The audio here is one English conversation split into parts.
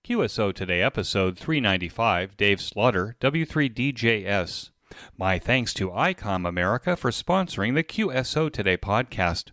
QSO Today, episode 395, Dave Slaughter, W3DJS. My thanks to Icom America for sponsoring the QSO Today podcast.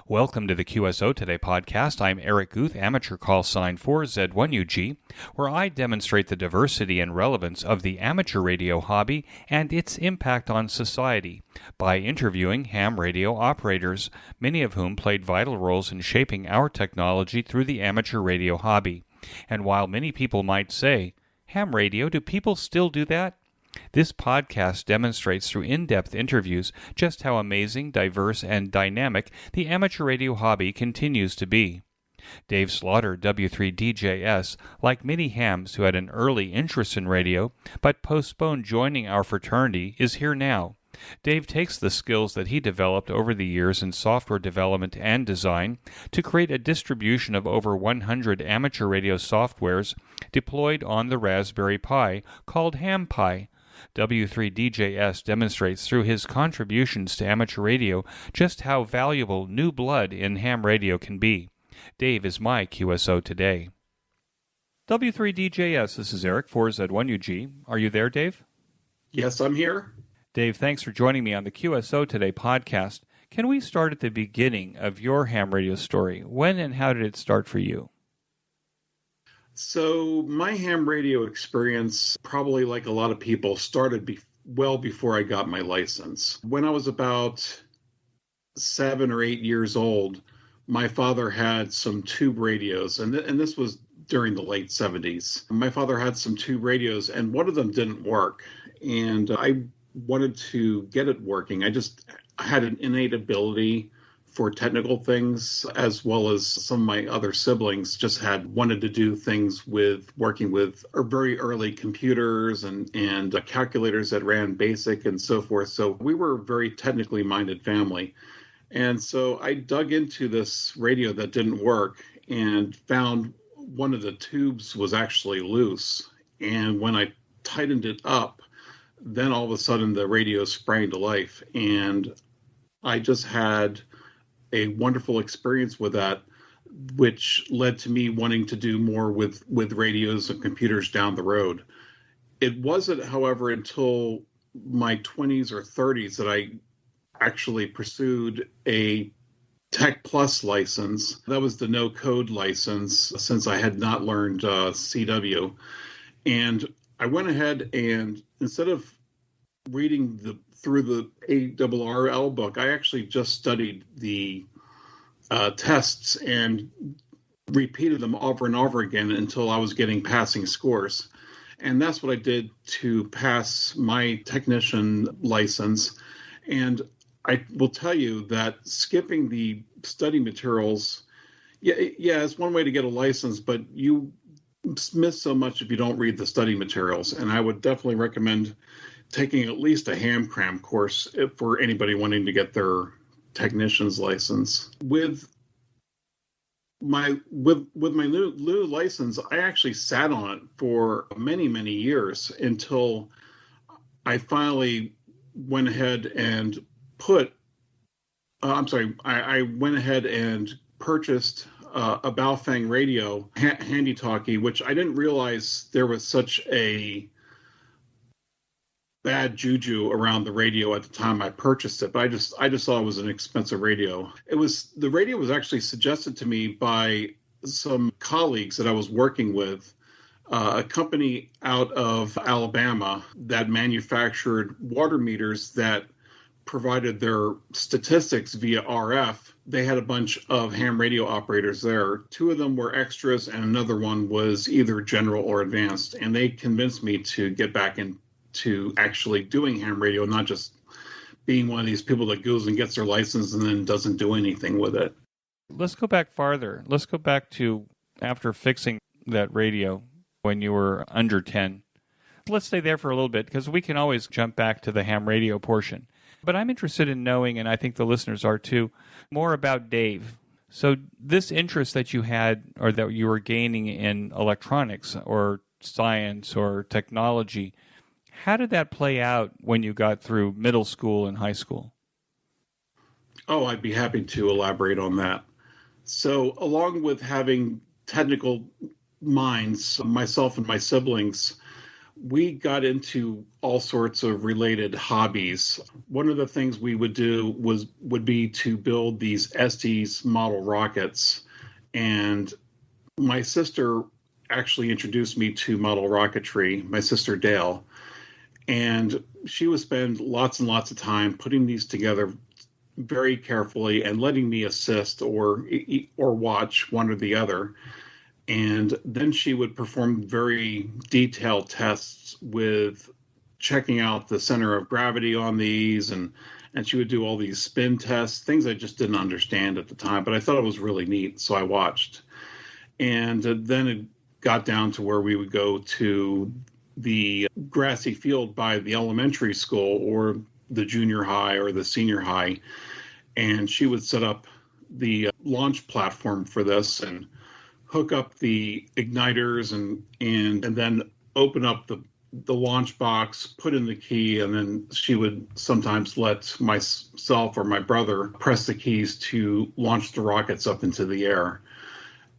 Welcome to the QSO Today podcast. I'm Eric Guth, amateur call sign 4Z1UG, where I demonstrate the diversity and relevance of the amateur radio hobby and its impact on society by interviewing ham radio operators, many of whom played vital roles in shaping our technology through the amateur radio hobby. And while many people might say, ham radio, do people still do that? This podcast demonstrates through in-depth interviews just how amazing, diverse, and dynamic the amateur radio hobby continues to be. Dave Slaughter, W3DJS, like many hams who had an early interest in radio but postponed joining our fraternity, is here now. Dave takes the skills that he developed over the years in software development and design to create a distribution of over 100 amateur radio softwares deployed on the Raspberry Pi called HamPi. W3DJS demonstrates through his contributions to amateur radio just how valuable new blood in ham radio can be. Dave is my QSO today. W3DJS, this is Eric, 4Z1UG. Are you there, Dave? Yes, I'm here. Dave, thanks for joining me on the QSO Today podcast. Can we start at the beginning of your ham radio story? When and how did it start for you? So my ham radio experience, probably like a lot of people, started well before I got my license. When I was about 7 or 8 years old, my father had some tube radios, and this was during the late 70s. My father had some tube radios, and one of them didn't work, and I wanted to get it working. I had an innate ability for technical things, as well as some of my other siblings just wanted to do things with working with very early computers and calculators that ran BASIC and so forth. So we were a very technically minded family. And so I dug into this radio that didn't work and found one of the tubes was actually loose. And when I tightened it up, then all of a sudden the radio sprang to life. And I just had a wonderful experience with that, which led to me wanting to do more with radios and computers down the road. It wasn't, however, until my 20s or 30s that I actually pursued a Tech Plus license. That was the no-code license, since I had not learned CW. And I went ahead and instead of reading through the ARRL book, I actually just studied the tests and repeated them over and over again until I was getting passing scores. And that's what I did to pass my technician license. And I will tell you that skipping the study materials, yeah, it's one way to get a license, but you miss so much if you don't read the study materials. And I would definitely recommend taking at least a ham cram course for anybody wanting to get their technician's license. With my new license, I actually sat on it for many, many years until I finally went ahead and I went ahead and purchased a Baofeng radio, handy talkie, which I didn't realize there was such a bad juju around the radio at the time I purchased it, but I just thought it was an expensive radio. The radio was actually suggested to me by some colleagues that I was working with, a company out of Alabama that manufactured water meters that provided their statistics via RF. They had a bunch of ham radio operators there. 2 of them were extras and another one was either general or advanced. And they convinced me to get back into actually doing ham radio, not just being one of these people that goes and gets their license and then doesn't do anything with it. Let's go back farther. Let's go back to after fixing that radio when you were under 10. Let's stay there for a little bit because we can always jump back to the ham radio portion. But I'm interested in knowing, and I think the listeners are too, more about Dave. So this interest that you had or that you were gaining in electronics or science or technology, how did that play out when you got through middle school and high school? Oh, I'd be happy to elaborate on that. So along with having technical minds, myself and my siblings, we got into all sorts of related hobbies. One of the things we would do would be to build these Estes model rockets. And my sister actually introduced me to model rocketry, my sister Dale. And she would spend lots and lots of time putting these together very carefully and letting me assist or watch one or the other. And then she would perform very detailed tests with checking out the center of gravity on these. And she would do all these spin tests, things I just didn't understand at the time, but I thought it was really neat. So I watched. And then it got down to where we would go to the grassy field by the elementary school or the junior high or the senior high. And she would set up the launch platform for this and hook up the igniters and then open up the launch box, put in the key, and then she would sometimes let myself or my brother press the keys to launch the rockets up into the air.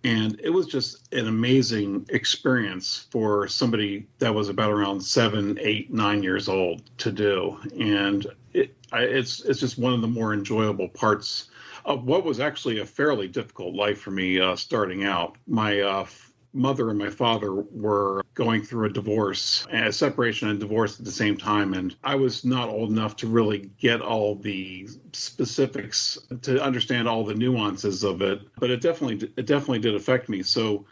And it was just an amazing experience for somebody that was about around 7, 8, 9 years old to do. And it's just one of the more enjoyable parts of what was actually a fairly difficult life for me starting out. My mother and my father were going through a separation and divorce at the same time, and I was not old enough to really get all the specifics to understand all the nuances of it, but it definitely did affect me. So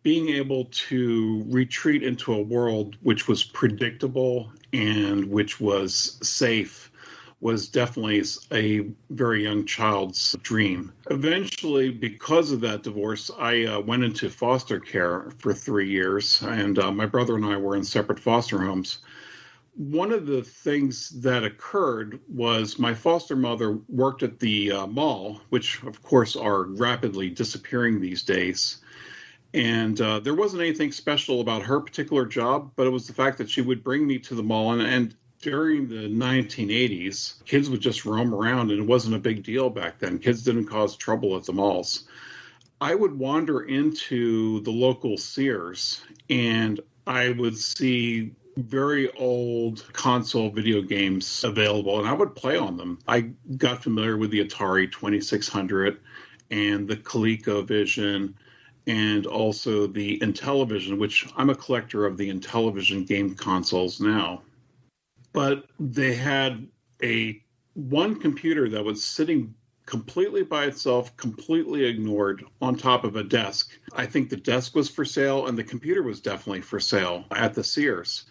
being able to retreat into a world which was predictable and which was safe was definitely a very young child's dream. Eventually, because of that divorce, I went into foster care for 3 years, and my brother and I were in separate foster homes. One of the things that occurred was my foster mother worked at the mall, which of course are rapidly disappearing these days. And there wasn't anything special about her particular job, but it was the fact that she would bring me to the mall and during the 1980s, kids would just roam around, and it wasn't a big deal back then. Kids didn't cause trouble at the malls. I would wander into the local Sears, and I would see very old console video games available, and I would play on them. I got familiar with the Atari 2600 and the ColecoVision, and also the Intellivision, which I'm a collector of the Intellivision game consoles now. But they had one computer that was sitting completely by itself, completely ignored on top of a desk. I think the desk was for sale and the computer was definitely for sale at the Sears.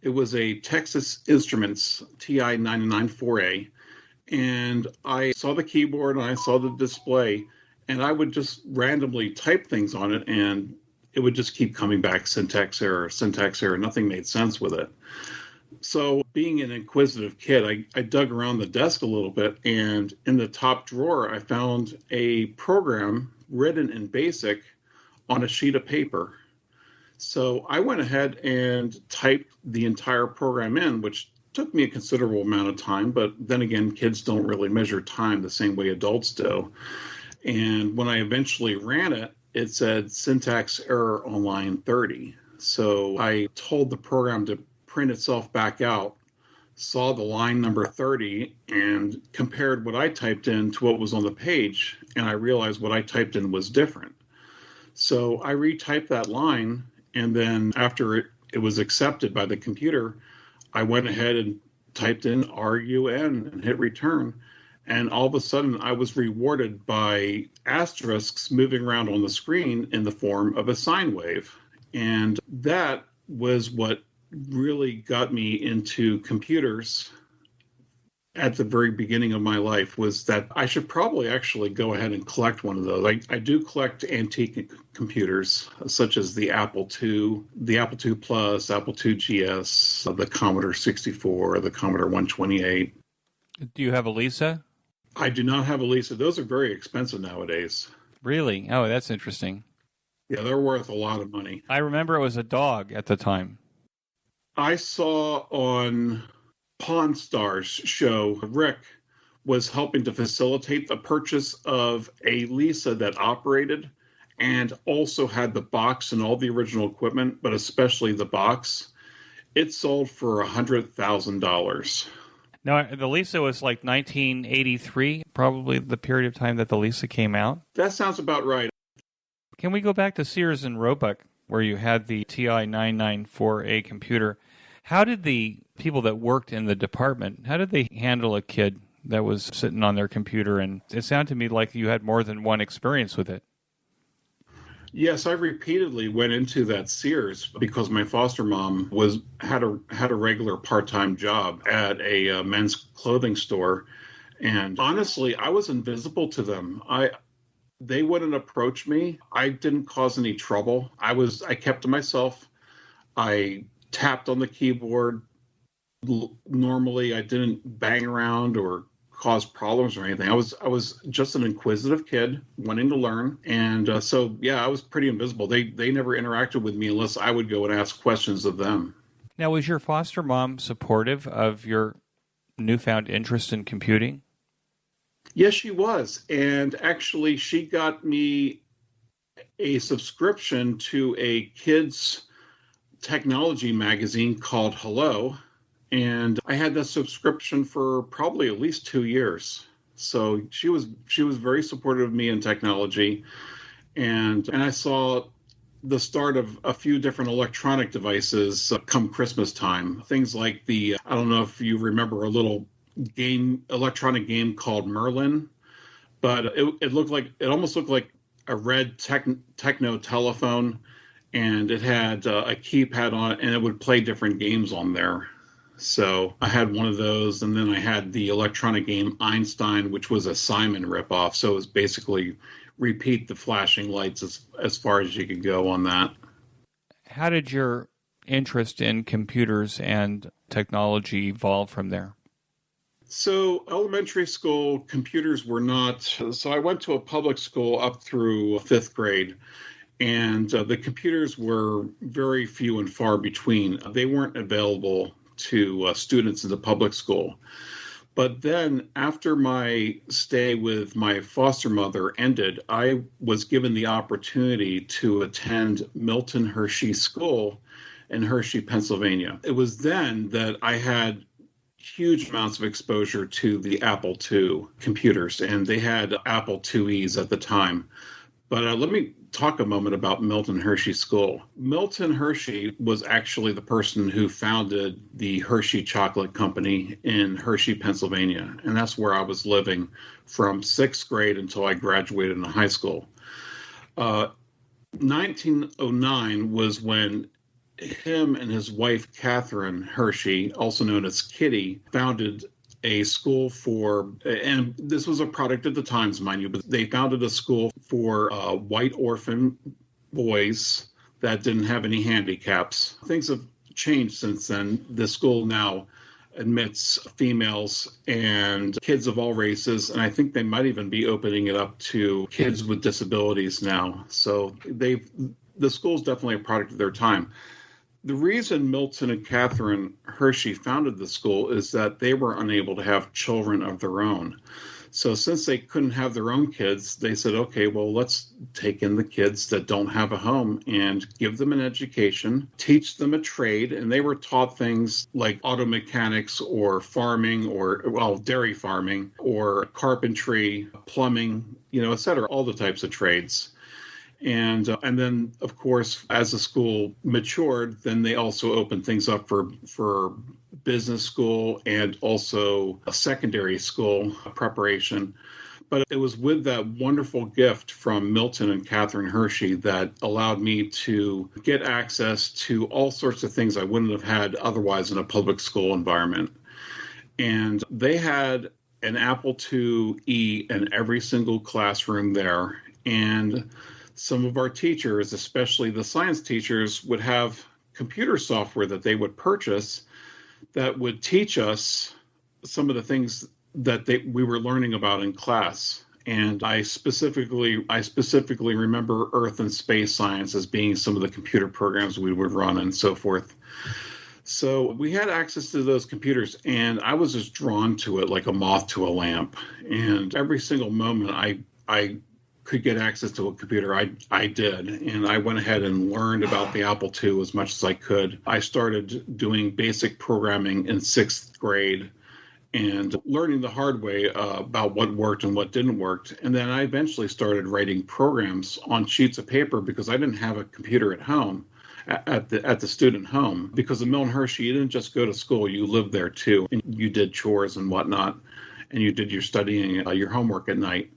It was a Texas Instruments TI 994A. And I saw the keyboard and I saw the display, and I would just randomly type things on it, and it would just keep coming back, syntax error, nothing made sense with it. So being an inquisitive kid, I dug around the desk a little bit, and in the top drawer, I found a program written in BASIC on a sheet of paper. So I went ahead and typed the entire program in, which took me a considerable amount of time. But then again, kids don't really measure time the same way adults do. And when I eventually ran it, it said syntax error on line 30. So I told the program to print itself back out, saw the line number 30, and compared what I typed in to what was on the page, and I realized what I typed in was different. So I retyped that line, and then after it was accepted by the computer, I went ahead and typed in RUN and hit return, and all of a sudden I was rewarded by asterisks moving around on the screen in the form of a sine wave. And that was what really got me into computers at the very beginning of my life, was that I should probably actually go ahead and collect one of those. I do collect antique computers, such as the Apple II, the Apple II Plus, Apple II GS, the Commodore 64, the Commodore 128. Do you have a Lisa? I do not have a Lisa. Those are very expensive nowadays. Really? Oh, that's interesting. Yeah, they're worth a lot of money. I remember it was a dog at the time. I saw on Pawn Stars show, Rick was helping to facilitate the purchase of a Lisa that operated, and also had the box and all the original equipment, but especially the box. It sold for $100,000. Now, the Lisa was like 1983, probably the period of time that the Lisa came out. That sounds about right. Can we go back to Sears and Roebuck, where you had the TI-994A computer? How did the people that worked in the department, how did they handle a kid that was sitting on their computer? And it sounded to me like you had more than one experience with it. Yes, I repeatedly went into that Sears because my foster mom had a regular part-time job at a men's clothing store, and honestly, I was invisible to them. They wouldn't approach me. I didn't cause any trouble. I kept to myself. I tapped on the keyboard. Normally, I didn't bang around or cause problems or anything. I was just an inquisitive kid wanting to learn, and so I was pretty invisible. They never interacted with me unless I would go and ask questions of them. Now, was your foster mom supportive of your newfound interest in computing? Yes, she was, and actually, she got me a subscription to a kids technology magazine called Hello. And I had that subscription for probably at least 2 years. So she was very supportive of me in technology. And I saw the start of a few different electronic devices come Christmas time. Things like I don't know if you remember a little electronic game called Merlin, but it almost looked like a red techno telephone, and it had a keypad on it, and it would play different games on there. So I had one of those, and then I had the electronic game Einstein, which was a Simon ripoff. So it was basically repeat the flashing lights as far as you could go on that. How did your interest in computers and technology evolve from there? So elementary school, computers were not. So I went to a public school up through 5th grade. And the computers were very few and far between. They weren't available to students in the public school. But then after my stay with my foster mother ended, I was given the opportunity to attend Milton Hershey School in Hershey, Pennsylvania. It was then that I had huge amounts of exposure to the Apple II computers, and they had Apple IIes at the time. But let me talk a moment about Milton Hershey School. Milton Hershey was actually the person who founded the Hershey Chocolate Company in Hershey, Pennsylvania. And that's where I was living from 6th grade until I graduated in high school. 1909 was when him and his wife, Catherine Hershey, also known as Kitty, founded a school and this was a product of the times, mind you, but they founded a school for white orphan boys that didn't have any handicaps. Things have changed since then. The school now admits females and kids of all races, and I think they might even be opening it up to kids with disabilities now. So the school is definitely a product of their time. The reason Milton and Catherine Hershey founded the school is that they were unable to have children of their own. So since they couldn't have their own kids, they said, okay, well, let's take in the kids that don't have a home and give them an education, teach them a trade. And they were taught things like auto mechanics or farming dairy farming or carpentry, plumbing, et cetera, all the types of trades. And then, of course, as the school matured, then they also opened things up for business school and also a secondary school preparation. But it was with that wonderful gift from Milton and Catherine Hershey that allowed me to get access to all sorts of things I wouldn't have had otherwise in a public school environment. And they had an Apple IIe in every single classroom there. And some of our teachers, especially the science teachers, would have computer software that they would purchase that would teach us some of the things that we were learning about in class. And I specifically remember Earth and space science as being some of the computer programs we would run and so forth. So we had access to those computers, and I was just drawn to it like a moth to a lamp. And every single moment I could get access to a computer, I did. And I went ahead and learned about the Apple II as much as I could. I started doing basic programming in 6th grade and learning the hard way about what worked and what didn't work. And then I eventually started writing programs on sheets of paper because I didn't have a computer at home, at the student home. Because in Milton Hershey, you didn't just go to school, you lived there too. And you did chores and whatnot, and you did your studying, your homework at night.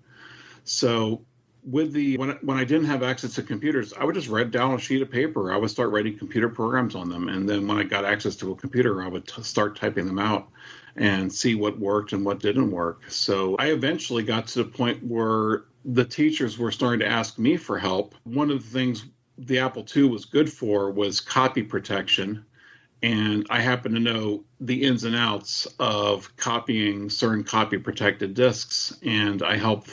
So when I didn't have access to computers, I would just write down a sheet of paper. I would start writing computer programs on them. And then when I got access to a computer, I would start typing them out and see what worked and what didn't work. So I eventually got to the point where the teachers were starting to ask me for help. One of the things the Apple II was good for was copy protection. And I happen to know the ins and outs of copying certain copy protected disks. And I helped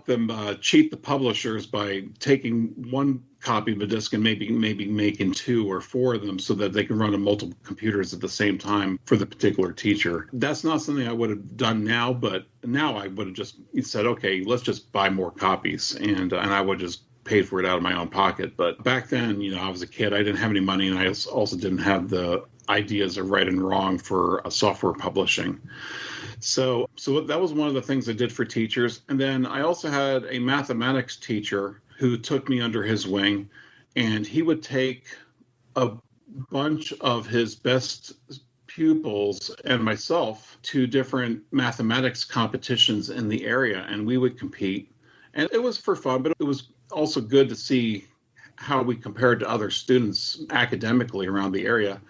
them cheat the publishers by taking one copy of a disk and maybe making 2 or 4 of them so that they can run on multiple computers at the same time for the particular teacher. That's not something I would have done now, but now I would have just said, okay, let's just buy more copies, and I would just paid for it out of my own pocket. But back then, I was a kid. I didn't have any money, and I also didn't have the ideas of right and wrong for software publishing. So that was one of the things I did for teachers. And then I also had a mathematics teacher who took me under his wing, and he would take a bunch of his best pupils and myself to different mathematics competitions in the area, and we would compete. And it was for fun, but it was also good to see how we compared to other students academically around the area.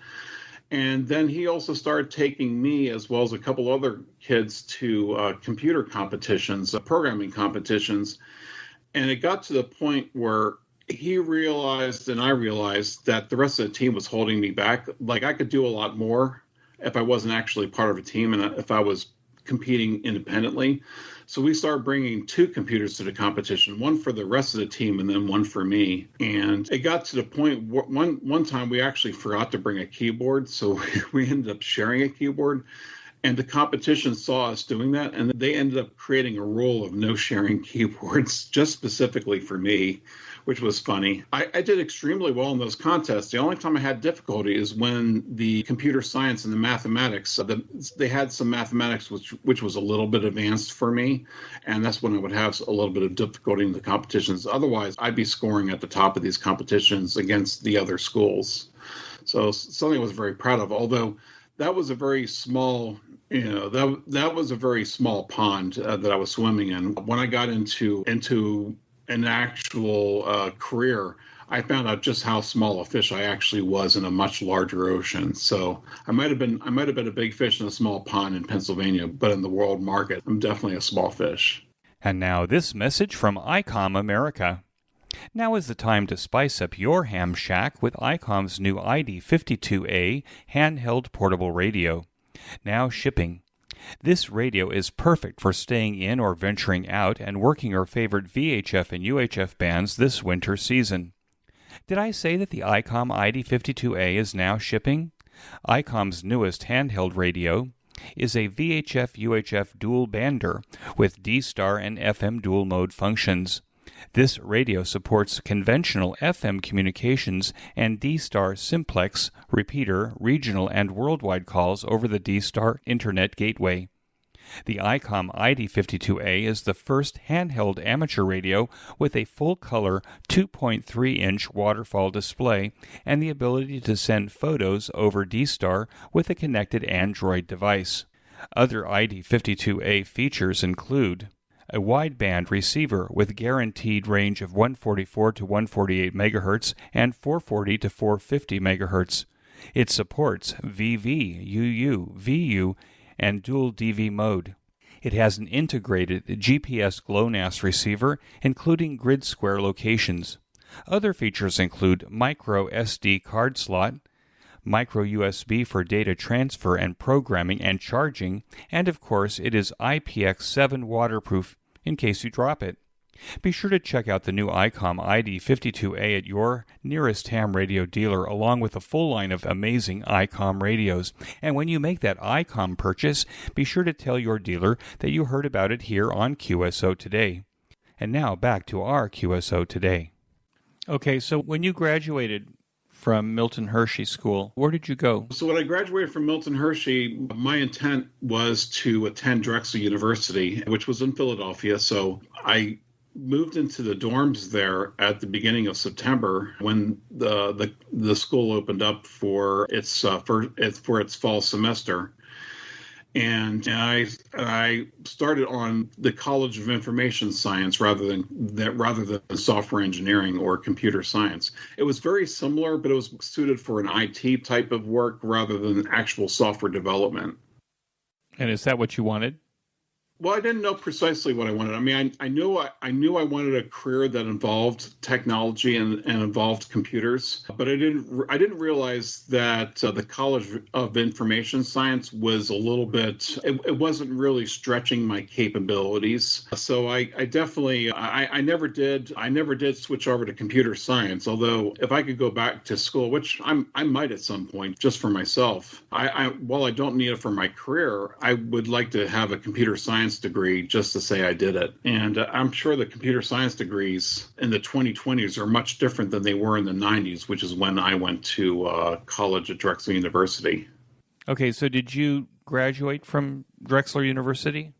And then he also started taking me, as well as a couple other kids, to computer competitions, programming competitions. And it got to the point where he realized and I realized that the rest of the team was holding me back. Like, I could do a lot more if I wasn't actually part of a team and if I was competing independently. So we started bringing 2 computers to the competition, one for the rest of the team and then one for me. And it got to the point one time we actually forgot to bring a keyboard, so we ended up sharing a keyboard. And the competition saw us doing that, and they ended up creating a rule of no sharing keyboards just specifically for me, which was funny. I did extremely well in those contests. The only time I had difficulty is when the computer science and the mathematics, they had some mathematics which was a little bit advanced for me, and that's when I would have a little bit of difficulty in the competitions. Otherwise, I'd be scoring at the top of these competitions against the other schools. So something I was very proud of, although that was a very small, that was a very small pond that I was swimming in. When I got into an actual career, I found out just how small a fish I actually was in a much larger ocean. So I might have been a big fish in a small pond in Pennsylvania, but in the world market, I'm definitely a small fish. And now this message from Icom America. Now is the time to spice up your ham shack with Icom's new AD52A handheld portable radio. Now shipping. This radio is perfect for staying in or venturing out and working your favorite VHF and UHF bands this winter season. Did I say that the Icom AD52A is now shipping? Icom's newest handheld radio is a VHF-UHF dual bander with D-Star and FM dual mode functions. This radio supports conventional FM communications and D-Star simplex, repeater, regional, and worldwide calls over the D-Star Internet Gateway. The Icom AD52A is the first handheld amateur radio with a full-color 2.3-inch waterfall display and the ability to send photos over D-Star with a connected Android device. Other AD52A features include a wideband receiver with guaranteed range of 144 to 148 MHz and 440 to 450 MHz. It supports VV, UU, VU, and dual DV mode. It has an integrated GPS GLONASS receiver, including grid square locations. Other features include micro SD card slot, micro USB for data transfer and programming and charging, and of course it is IPX7 waterproof in case you drop it. Be sure to check out the new Icom AD52A at your nearest ham radio dealer, along with a full line of amazing Icom radios. And when you make that Icom purchase, be sure to tell your dealer that you heard about it here on QSO Today. And now back to our QSO Today. Okay, so when you graduated from Milton Hershey School, where did you go? So when I graduated from Milton Hershey, my intent was to attend Drexel University, which was in Philadelphia. So I moved into the dorms there at the beginning of September when the school opened up for its fall semester. And I started on the College of Information Science rather than software engineering or computer science. It was very similar, but it was suited for an IT type of work rather than actual software development. And is that what you wanted? Well, I didn't know precisely what I wanted. I mean, I knew I wanted a career that involved technology and involved computers, but I didn't realize that the College of Information Science was a little bit. It wasn't really stretching my capabilities. So I definitely never did switch over to computer science. Although if I could go back to school, which I might at some point, just for myself, while I don't need it for my career, I would like to have a computer science degree just to say I did it. And I'm sure the computer science degrees in the 2020s are much different than they were in the 90s, which is when I went to college at Drexel University. Okay, so did you graduate from Drexel University?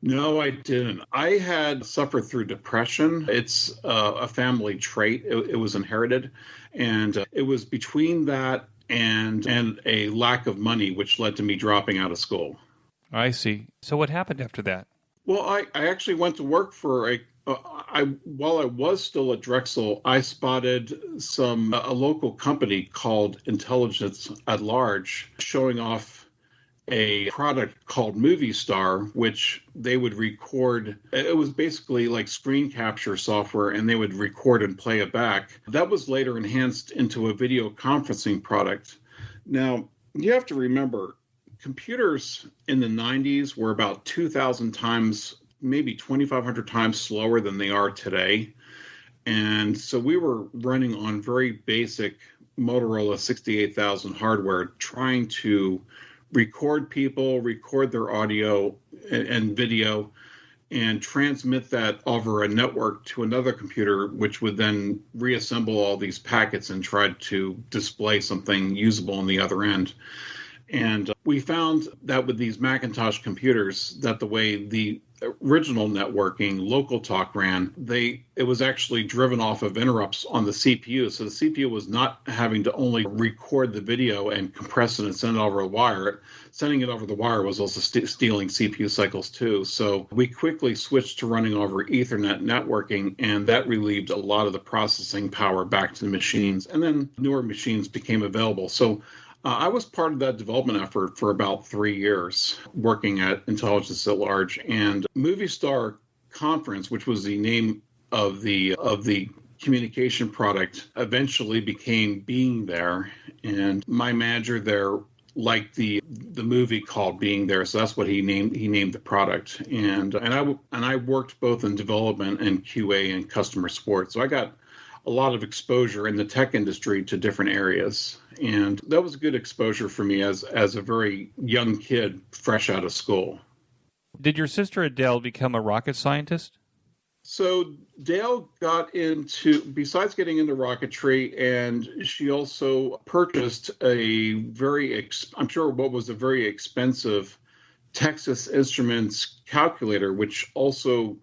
No, I didn't. I had suffered through depression. It's a family trait. It was inherited. And it was between that and a lack of money, which led to me dropping out of school. I see. So what happened after that? Well, I actually went to work for while I was still at Drexel, I spotted a local company called Intelligence at Large showing off a product called Movie Star, which they would record. It was basically like screen capture software, and they would record and play it back. That was later enhanced into a video conferencing product. Now, you have to remember, computers in the 90s were about 2,000 times, maybe 2,500 times slower than they are today. And so we were running on very basic Motorola 68,000 hardware, trying to record people, record their audio and video, and transmit that over a network to another computer, which would then reassemble all these packets and try to display something usable on the other end. And we found that with these Macintosh computers, that the way the original networking, local talk ran, it was actually driven off of interrupts on the CPU. So the CPU was not having to only record the video and compress it and send it over a wire. Sending it over the wire was also stealing CPU cycles too. So we quickly switched to running over Ethernet networking, and that relieved a lot of the processing power back to the machines. And then newer machines became available. So I was part of that development effort for about 3 years, working at Intelligence at Large. And Movie Star Conference, which was the name of the communication product, eventually became Being There. And my manager there liked the movie called Being There, so that's what he named the product. And I worked both in development and QA and customer support. So I got a lot of exposure in the tech industry to different areas. And that was a good exposure for me as a very young kid, fresh out of school. Did your sister Adele become a rocket scientist? So Dale got into, besides getting into rocketry, and she also purchased I'm sure what was a very expensive Texas Instruments calculator, which also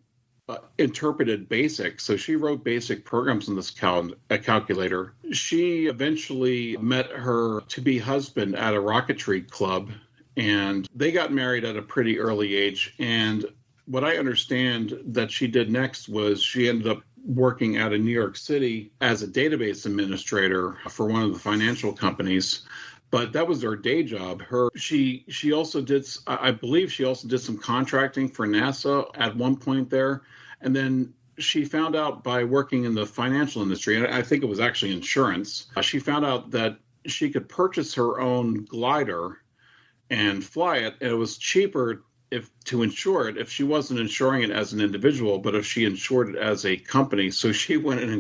interpreted BASIC. So she wrote BASIC programs in this calculator. She eventually met her to-be husband at a rocketry club, and they got married at a pretty early age. And what I understand that she did next was she ended up working out of New York City as a database administrator for one of the financial companies. But that was her day job. She also did, I believe she also did some contracting for NASA at one point there. And then she found out by working in the financial industry, and I think it was actually insurance, she found out that she could purchase her own glider and fly it. And it was cheaper to insure it if she wasn't insuring it as an individual, but if she insured it as a company. So she went and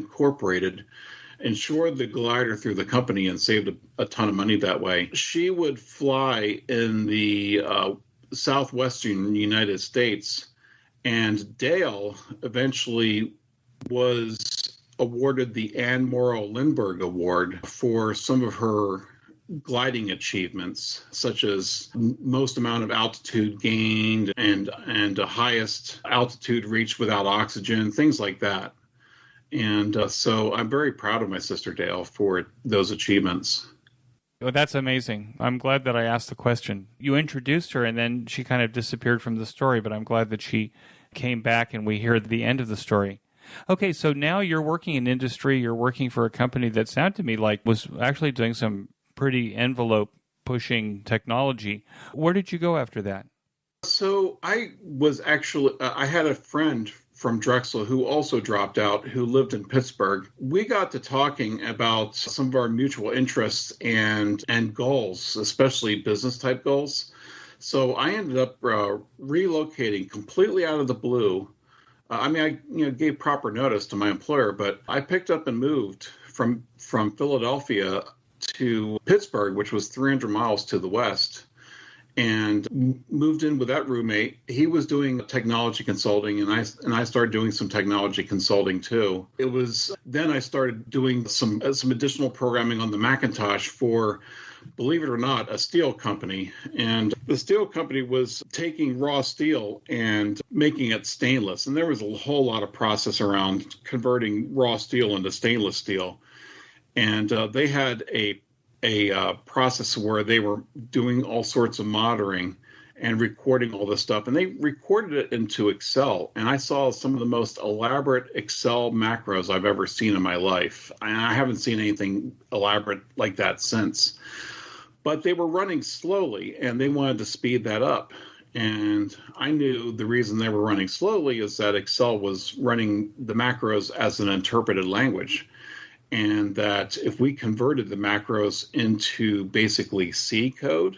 insured the glider through the company and saved a ton of money that way. She would fly in the southwestern United States And Dale eventually was awarded the Anne Morrow Lindbergh Award for some of her gliding achievements, such as most amount of altitude gained and highest altitude reached without oxygen, things like that. And so I'm very proud of my sister Dale for those achievements. Well, that's amazing. I'm glad that I asked the question. You introduced her and then she kind of disappeared from the story, but I'm glad that she came back and we hear the end of the story. Okay, so now you're working in industry, you're working for a company that sounded to me like was actually doing some pretty envelope-pushing technology. Where did you go after that? So I was actually, I had a friend from Drexel who also dropped out, who lived in Pittsburgh. We got to talking about some of our mutual interests and goals, especially business-type goals. So I ended up relocating completely out of the blue. I gave proper notice to my employer, but I picked up and moved from Philadelphia to Pittsburgh, which was 300 miles to the west, and moved in with that roommate. He was doing technology consulting, and I started doing some technology consulting too. It was then I started doing some additional programming on the Macintosh for, believe it or not, a steel company. And the steel company was taking raw steel and making it stainless. And there was a whole lot of process around converting raw steel into stainless steel. And they had a process where they were doing all sorts of monitoring and recording all this stuff. And they recorded it into Excel. And I saw some of the most elaborate Excel macros I've ever seen in my life. And I haven't seen anything elaborate like that since. But they were running slowly, and they wanted to speed that up. And I knew the reason they were running slowly is that Excel was running the macros as an interpreted language. And that if we converted the macros into basically C code,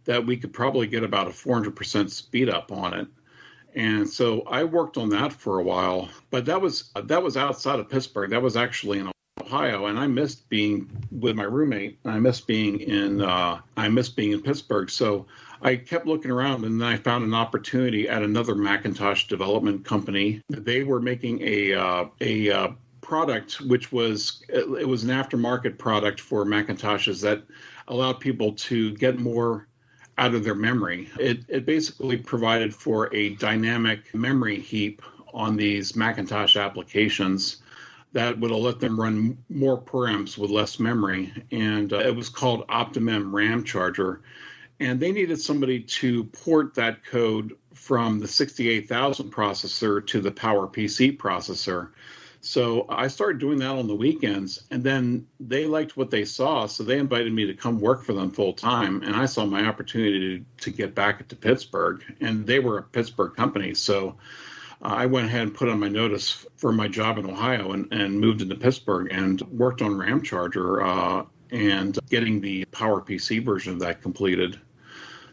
that we could probably get about a 400% speed up on it. And so I worked on that for a while, but that was outside of Pittsburgh. That was actually in Ohio, and I missed being with my roommate. I missed being in Pittsburgh. So I kept looking around, and then I found an opportunity at another Macintosh development company. They were making a product which was an aftermarket product for Macintoshes that allowed people to get more out of their memory. It basically provided for a dynamic memory heap on these Macintosh applications that would let them run more programs with less memory. And it was called Optimum RAM Charger. And they needed somebody to port that code from the 68000 processor to the PowerPC processor. So I started doing that on the weekends, and then they liked what they saw, so they invited me to come work for them full time, and I saw my opportunity to get back to Pittsburgh, and they were a Pittsburgh company, so I went ahead and put on my notice for my job in Ohio and moved into Pittsburgh and worked on RAM Charger and getting the PowerPC version of that completed.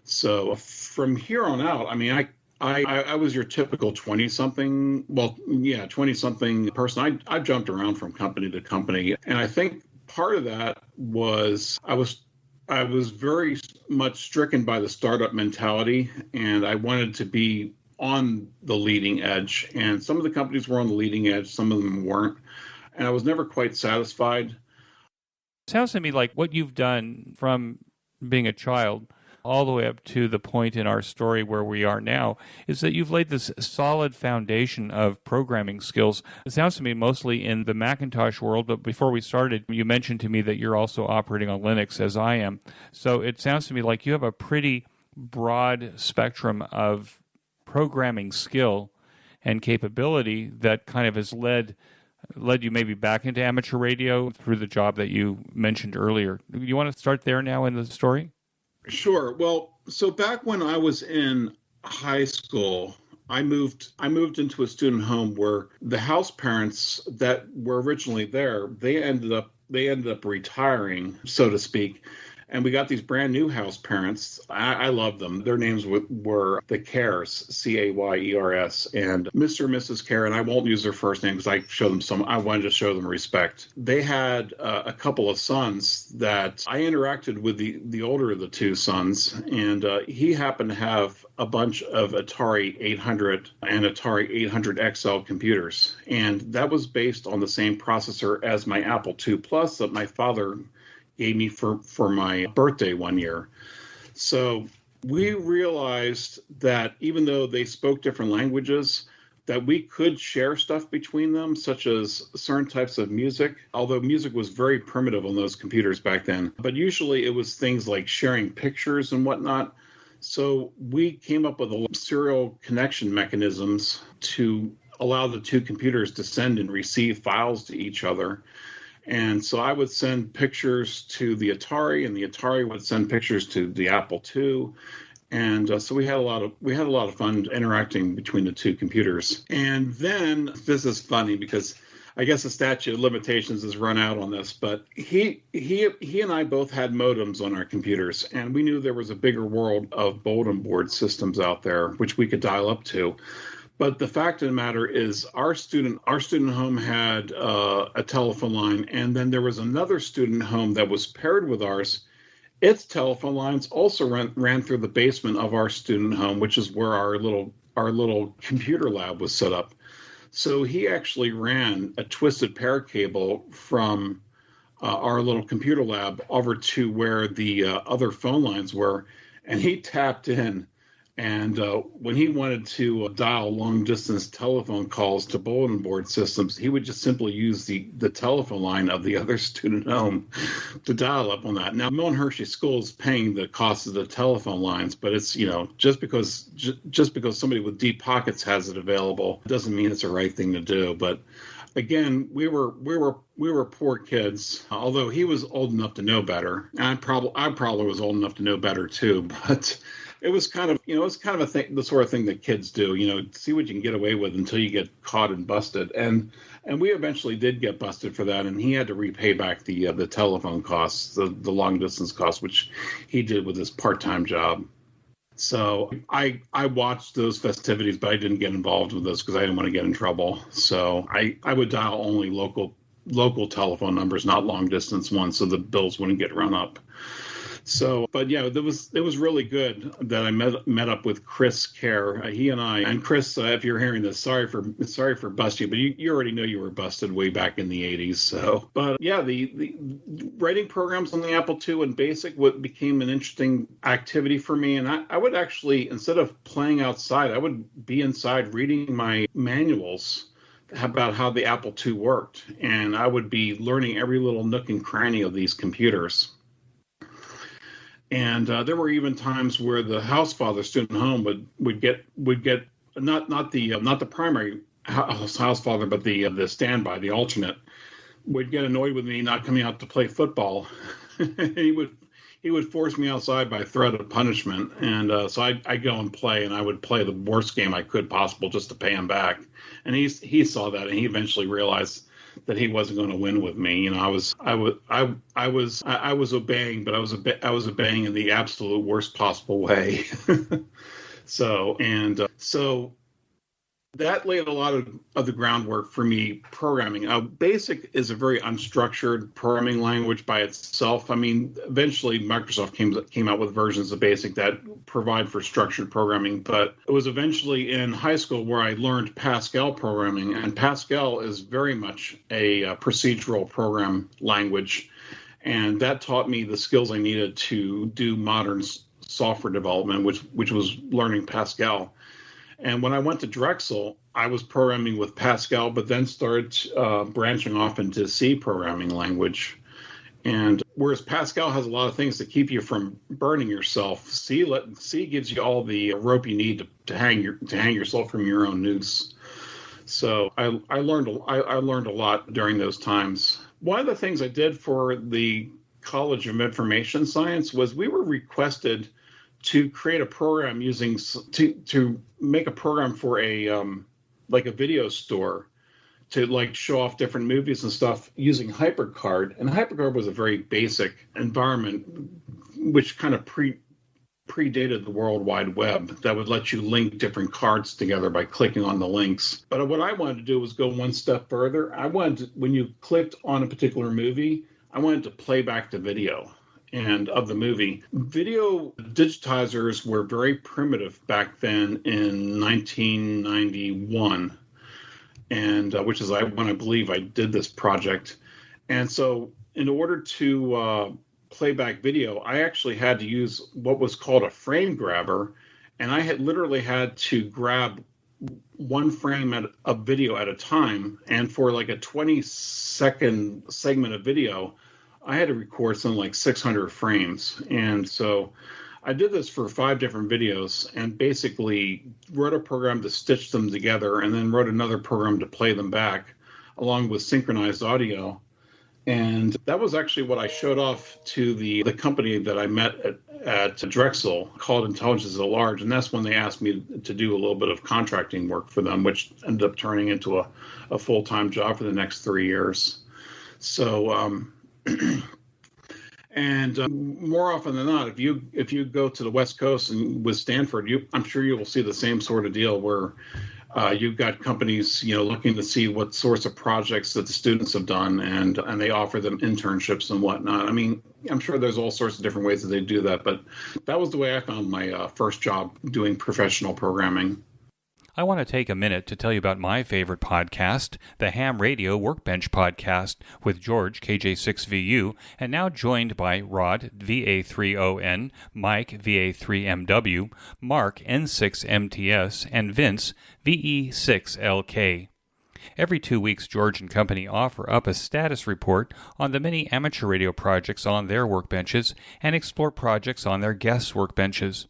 So from here on out, I mean, I was your typical 20-something, 20-something person. I jumped around from company to company. And I think part of that was I was very much stricken by the startup mentality, and I wanted to be on the leading edge. And some of the companies were on the leading edge, some of them weren't. And I was never quite satisfied. Sounds to me like what you've done from being a child all the way up to the point in our story where we are now, is that you've laid this solid foundation of programming skills. It sounds to me mostly in the Macintosh world, but before we started, you mentioned to me that you're also operating on Linux, as I am. So it sounds to me like you have a pretty broad spectrum of programming skill and capability that kind of has led you maybe back into amateur radio through the job that you mentioned earlier. You want to start there now in the story? Sure. Well, so back when I was in high school, I moved into a student home where the house parents that were originally there, they ended up retiring, so to speak. And we got these brand new house parents. I love them. Their names were the Cares, Cayers, and Mr. and Mrs. Care. And I won't use their first name because I wanted to show them respect. They had a couple of sons that I interacted with the older of the two sons, and he happened to have a bunch of Atari 800 and Atari 800 XL computers. And that was based on the same processor as my Apple II Plus that my father gave me for my birthday one year. So we realized that even though they spoke different languages, that we could share stuff between them, such as certain types of music, although music was very primitive on those computers back then. But usually it was things like sharing pictures and whatnot. So we came up with a serial connection mechanisms to allow the two computers to send and receive files to each other. And so I would send pictures to the Atari, and the Atari would send pictures to the Apple II. And so we had a lot of fun interacting between the two computers. And then this is funny because I guess the statute of limitations has run out on this, but he and I both had modems on our computers, and we knew there was a bigger world of bulletin board systems out there which we could dial up to. But the fact of the matter is our student home had a telephone line, and then there was another student home that was paired with ours. Its telephone lines also ran through the basement of our student home, which is where our little computer lab was set up. So he actually ran a twisted pair cable from our little computer lab over to where the other phone lines were, and he tapped in. And when he wanted to dial long-distance telephone calls to bulletin board systems, he would just simply use the telephone line of the other student home to dial up on that. Now, Mill and Hershey School is paying the cost of the telephone lines, but it's, just because somebody with deep pockets has it available doesn't mean it's the right thing to do. But again, we were poor kids. Although he was old enough to know better, and I probably was old enough to know better too, but. It was kind of a thing, the sort of thing that kids do, see what you can get away with until you get caught and busted. And we eventually did get busted for that, and he had to repay back the telephone costs, the long distance costs, which he did with his part-time job. So I watched those festivities, but I didn't get involved with those because I didn't want to get in trouble. So I would dial only local telephone numbers, not long distance ones, so the bills wouldn't get run up. So, but yeah, it was really good that I met up with Chris Care. He and I, and Chris, if you're hearing this, sorry for busting you, but you already know you were busted way back in the 80s. So, but yeah, the writing programs on the Apple II and BASIC became an interesting activity for me. And I would actually, instead of playing outside, I would be inside reading my manuals about how the Apple II worked. And I would be learning every little nook and cranny of these computers. And there were even times where the house father student home would get not the primary house father, but the standby, the alternate, would get annoyed with me not coming out to play football. he would force me outside by threat of punishment, and so I'd go and play, and I would play the worst game I could possible just to pay him back. And he saw that, and he eventually realized that he wasn't going to win with me. I was obeying, but I was obeying in the absolute worst possible way. So that laid a lot of the groundwork for me programming. BASIC is a very unstructured programming language by itself. I mean, eventually Microsoft came out with versions of BASIC that provide for structured programming, but it was eventually in high school where I learned Pascal programming, and Pascal is very much a procedural program language, and that taught me the skills I needed to do modern software development, which was learning Pascal. And when I went to Drexel, I was programming with Pascal, but then started branching off into C programming language. And whereas Pascal has a lot of things to keep you from burning yourself, C gives you all the rope you need to hang yourself from your own noose. So I learned a lot during those times. One of the things I did for the College of Information Science was we were requested to create a program to make a program for a video store to show off different movies and stuff using HyperCard. And HyperCard was a very basic environment which kind of predated the World Wide Web, that would let you link different cards together by clicking on the links. But what I wanted to do was go one step further. I wanted to, when you clicked on a particular movie, I wanted to play back the video and of the movie. Video digitizers were very primitive back then in 1991, and which is when I believe I did this project. And so in order to playback video, I actually had to use what was called a frame grabber, and I had literally had to grab one frame of video at a time. And for like a 20-second segment of video, I had to record something like 600 frames. And so I did this for 5 different videos and basically wrote a program to stitch them together, and then wrote another program to play them back along with synchronized audio. And that was actually what I showed off to the company that I met at Drexel, called Intelligence at Large. And that's when they asked me to do a little bit of contracting work for them, which ended up turning into a full-time job for the next 3 years. So, and more often than not, if you go to the West Coast and with Stanford, I'm sure you will see the same sort of deal where you've got companies, looking to see what sorts of projects that the students have done, and they offer them internships and whatnot. I mean, I'm sure there's all sorts of different ways that they do that, but that was the way I found my first job doing professional programming. I want to take a minute to tell you about my favorite podcast, the Ham Radio Workbench podcast, with George, KJ6VU, and now joined by Rod, VA3ON, Mike, VA3MW, Mark, N6MTS, and Vince, VE6LK. Every 2 weeks, George and company offer up a status report on the many amateur radio projects on their workbenches and explore projects on their guests' workbenches.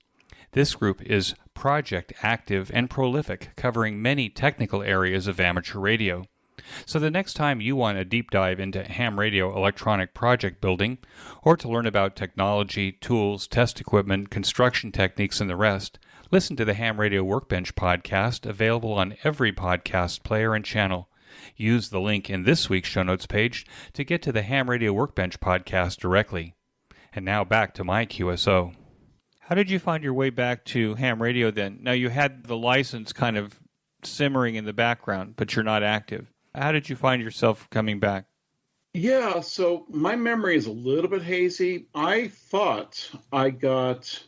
This group is project active and prolific, covering many technical areas of amateur radio. So the next time you want a deep dive into ham radio electronic project building, or to learn about technology, tools, test equipment, construction techniques, and the rest, listen to the Ham Radio Workbench podcast, available on every podcast player and channel. Use the link in this week's show notes page to get to the Ham Radio Workbench podcast directly. And now back to my QSO. How did you find your way back to ham radio then? Now, you had the license kind of simmering in the background, but you're not active. How did you find yourself coming back? Yeah, so my memory is a little bit hazy. I thought I got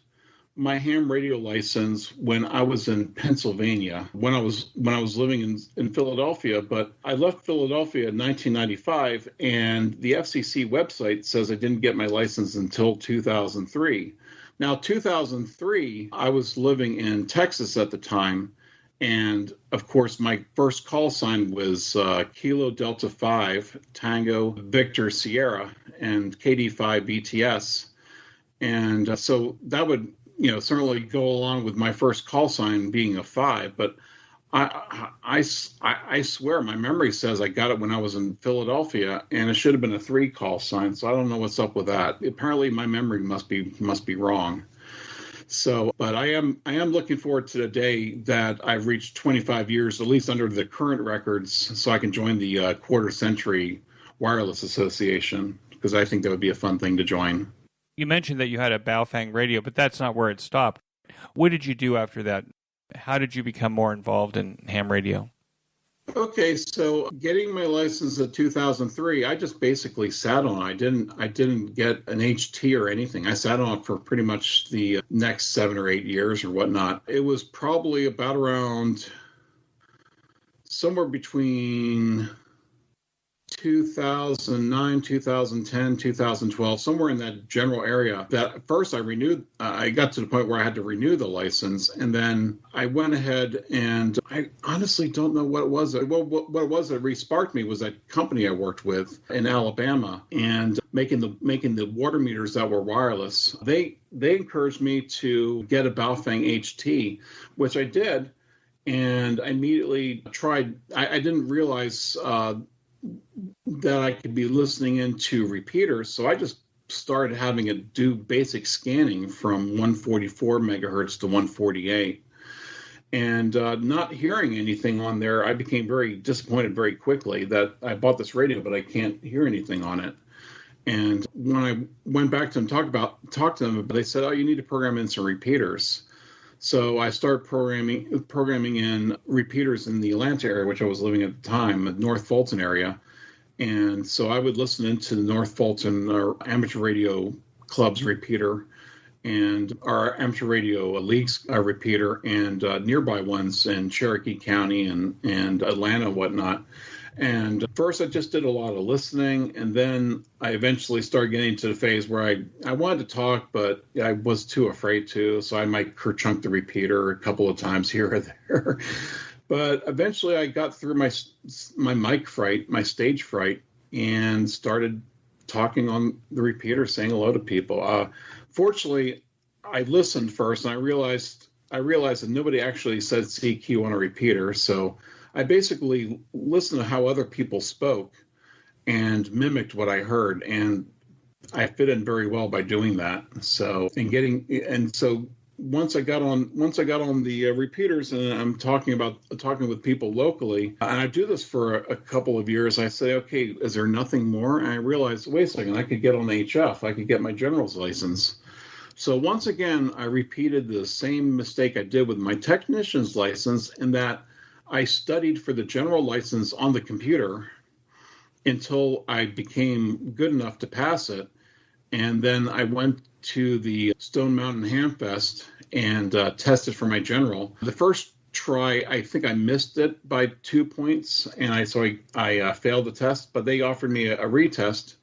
my ham radio license when I was in Pennsylvania, when I was living in Philadelphia, but I left Philadelphia in 1995, and the FCC website says I didn't get my license until 2003. Now, 2003, I was living in Texas at the time, and of course, my first call sign was Kilo Delta 5, Tango Victor Sierra, and KD5 BTS. And so that would, certainly go along with my first call sign being a 5, but I swear my memory says I got it when I was in Philadelphia, and it should have been a 3 call sign. So I don't know what's up with that. Apparently my memory must be wrong. So, but I am looking forward to the day that I've reached 25 years, at least under the current records, so I can join the Quarter Century Wireless Association, because I think that would be a fun thing to join. You mentioned that you had a Baofeng radio, but that's not where it stopped. What did you do after that? How did you become more involved in ham radio? Okay, so getting my license in 2003, I just basically sat on it. I didn't get an HT or anything. I sat on it for pretty much the next 7 or 8 years or whatnot. It was probably about around somewhere between 2009, 2010, 2012, somewhere in that general area. That at first I got to the point where I had to renew the license, and then I went ahead, and I honestly don't know what it was. Well, what it was that re-sparked me was that company I worked with in Alabama, and making the water meters that were wireless. They encouraged me to get a Baofeng HT, which I did, and I immediately tried. I didn't realize that I could be listening into repeaters, so I just started having it do basic scanning from 144 megahertz to 148. And not hearing anything on there, I became very disappointed very quickly that I bought this radio, but I can't hear anything on it. And when I went back to them, talked to them, they said, "Oh, you need to program in some repeaters." So I started programming in repeaters in the Atlanta area, which I was living at the time, the North Fulton area. And so I would listen into the North Fulton amateur radio club's repeater and our amateur radio league's repeater and nearby ones in Cherokee County and Atlanta and whatnot. And first I just did a lot of listening, and then I eventually started getting to the phase where I wanted to talk, but I was too afraid to, so I might kerchunk the repeater a couple of times here or there. But eventually I got through my mic fright, my stage fright, and started talking on the repeater, saying hello to people. Fortunately, I listened first, and I realized that nobody actually said CQ on a repeater, so I basically listened to how other people spoke and mimicked what I heard, and I fit in very well by doing that. So once I got on the repeaters, and I'm talking with people locally, and I do this for a couple of years. I say, okay, is there nothing more? And I realized, wait a second, I could get on HF. I could get my general's license. So once again, I repeated the same mistake I did with my technician's license, in that I studied for the general license on the computer until I became good enough to pass it. And then I went to the Stone Mountain Hamfest and tested for my general. The first try, I think I missed it by 2 points, and I failed the test, but they offered me a retest.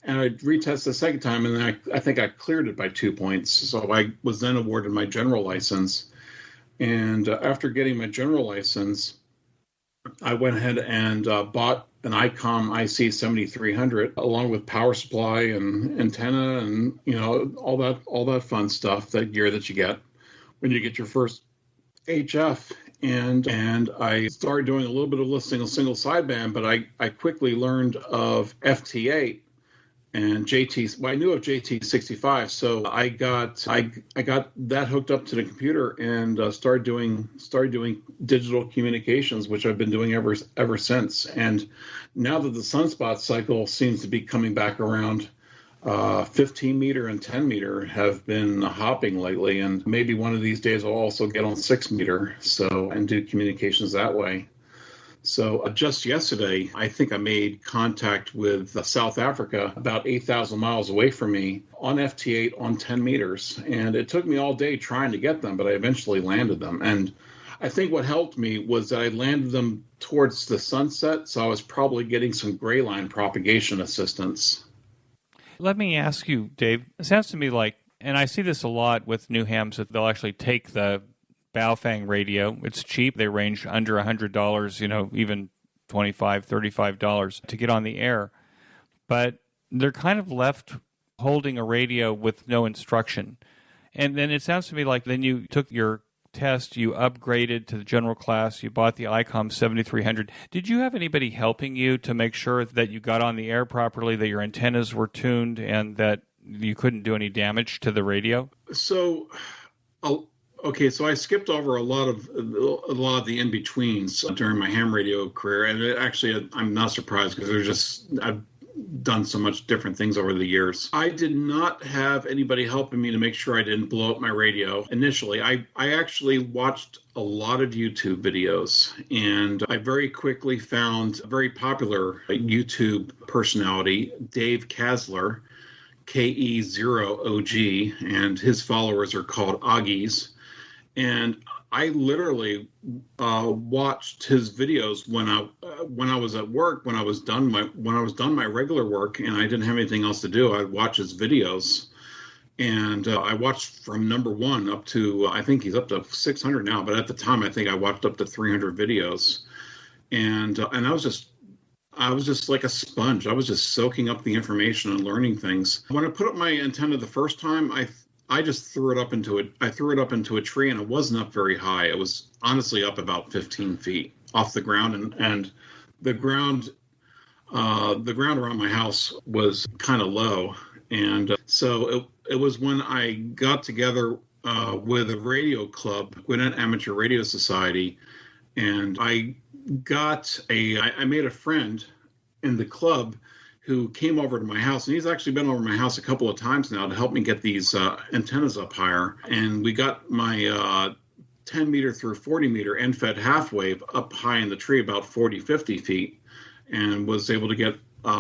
And I retested the second time, and then I think I cleared it by 2 points. So I was then awarded my general license. And after getting my general license, I went ahead and bought an Icom IC7300 along with power supply and antenna and all that fun stuff, that gear that you get when you get your first HF. And I started doing a little bit of listening on single sideband, but I quickly learned of FT8 and JT. Well, I knew of JT65, so I got that hooked up to the computer and started doing digital communications, which I've been doing ever since. And now that the sunspot cycle seems to be coming back around, 15 meter and 10 meter have been hopping lately, and maybe one of these days I'll also get on 6 meter and do communications that way. So just yesterday, I think I made contact with South Africa, about 8,000 miles away from me, on FT8 on 10 meters. And it took me all day trying to get them, but I eventually landed them. And I think what helped me was that I landed them towards the sunset, so I was probably getting some gray line propagation assistance. Let me ask you, Dave, it sounds to me like, and I see this a lot with new hams, that they'll actually take the Baofeng radio. It's cheap. They range under $100, even $25, $35 to get on the air. But they're kind of left holding a radio with no instruction. And then it sounds to me like then you took your test, you upgraded to the general class, you bought the Icom 7300. Did you have anybody helping you to make sure that you got on the air properly, that your antennas were tuned, and that you couldn't do any damage to the radio? Okay, so I skipped over a lot of the in-betweens during my ham radio career, and I'm not surprised, because I've done so much different things over the years. I did not have anybody helping me to make sure I didn't blow up my radio initially. I actually watched a lot of YouTube videos, and I very quickly found a very popular YouTube personality, Dave Kasler, KE0OG, and his followers are called Aggies. And I literally watched his videos when I was at work, when I was done my regular work, and I didn't have anything else to do. I'd watch his videos, and I watched from number 1 up to, I think he's up to 600 now, but at the time I think I watched up to 300 videos, and I was just like a sponge. I was just soaking up the information and learning things. When I put up my antenna the first time, I just threw it up into a tree, and it wasn't up very high. It was honestly up about 15 feet off the ground, and the ground around my house was kind of low. And so it was when I got together with a radio club, Gwinnett Amateur Radio Society, and I made a friend in the club. who came over to my house, and he's actually been over to my house a couple of times now to help me get these antennas up higher. And we got my 10 meter through 40 meter end-fed half wave up high in the tree, about 40, 50 feet, and was able to get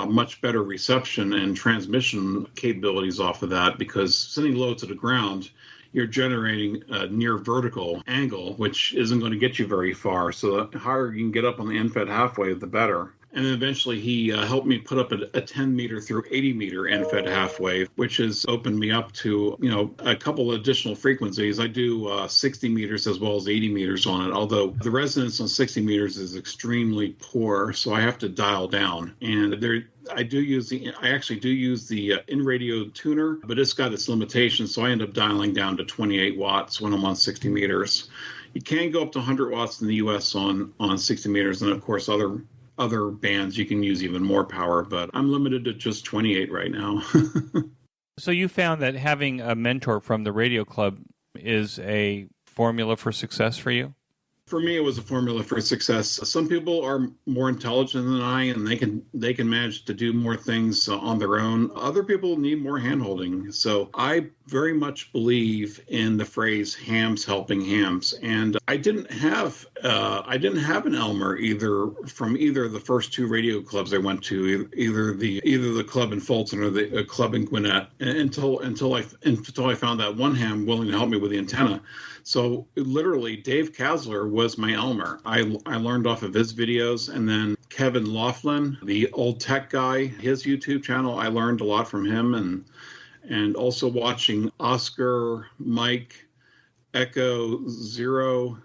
much better reception and transmission capabilities off of that, because sending low to the ground, you're generating a near vertical angle, which isn't going to get you very far. So the higher you can get up on the end-fed half wave, the better. And then eventually he helped me put up a 10 meter through 80 meter end-fed half wave, which has opened me up to, a couple of additional frequencies. I do 60 meters as well as 80 meters on it, although the resonance on 60 meters is extremely poor, so I have to dial down. And I actually do use the in-radio tuner, but it's got its limitations, so I end up dialing down to 28 watts when I'm on 60 meters. You can go up to 100 watts in the US on 60 meters, and of course other bands you can use even more power, but I'm limited to just 28 right now. So you found that having a mentor from the radio club is a formula for success for you? For me, it was a formula for success. Some people are more intelligent than I, and they can manage to do more things on their own. Other people need more handholding. So I very much believe in the phrase "hams helping hams," and I didn't have an Elmer from either of the first two radio clubs I went to, either the club in Fulton or the club in Gwinnett, until I found that one ham willing to help me with the antenna. So literally, Dave Kasler was my Elmer. I learned off of his videos, and then Kevin Laughlin, the old tech guy, his YouTube channel, I learned a lot from him, and also watching Oscar Mike Zero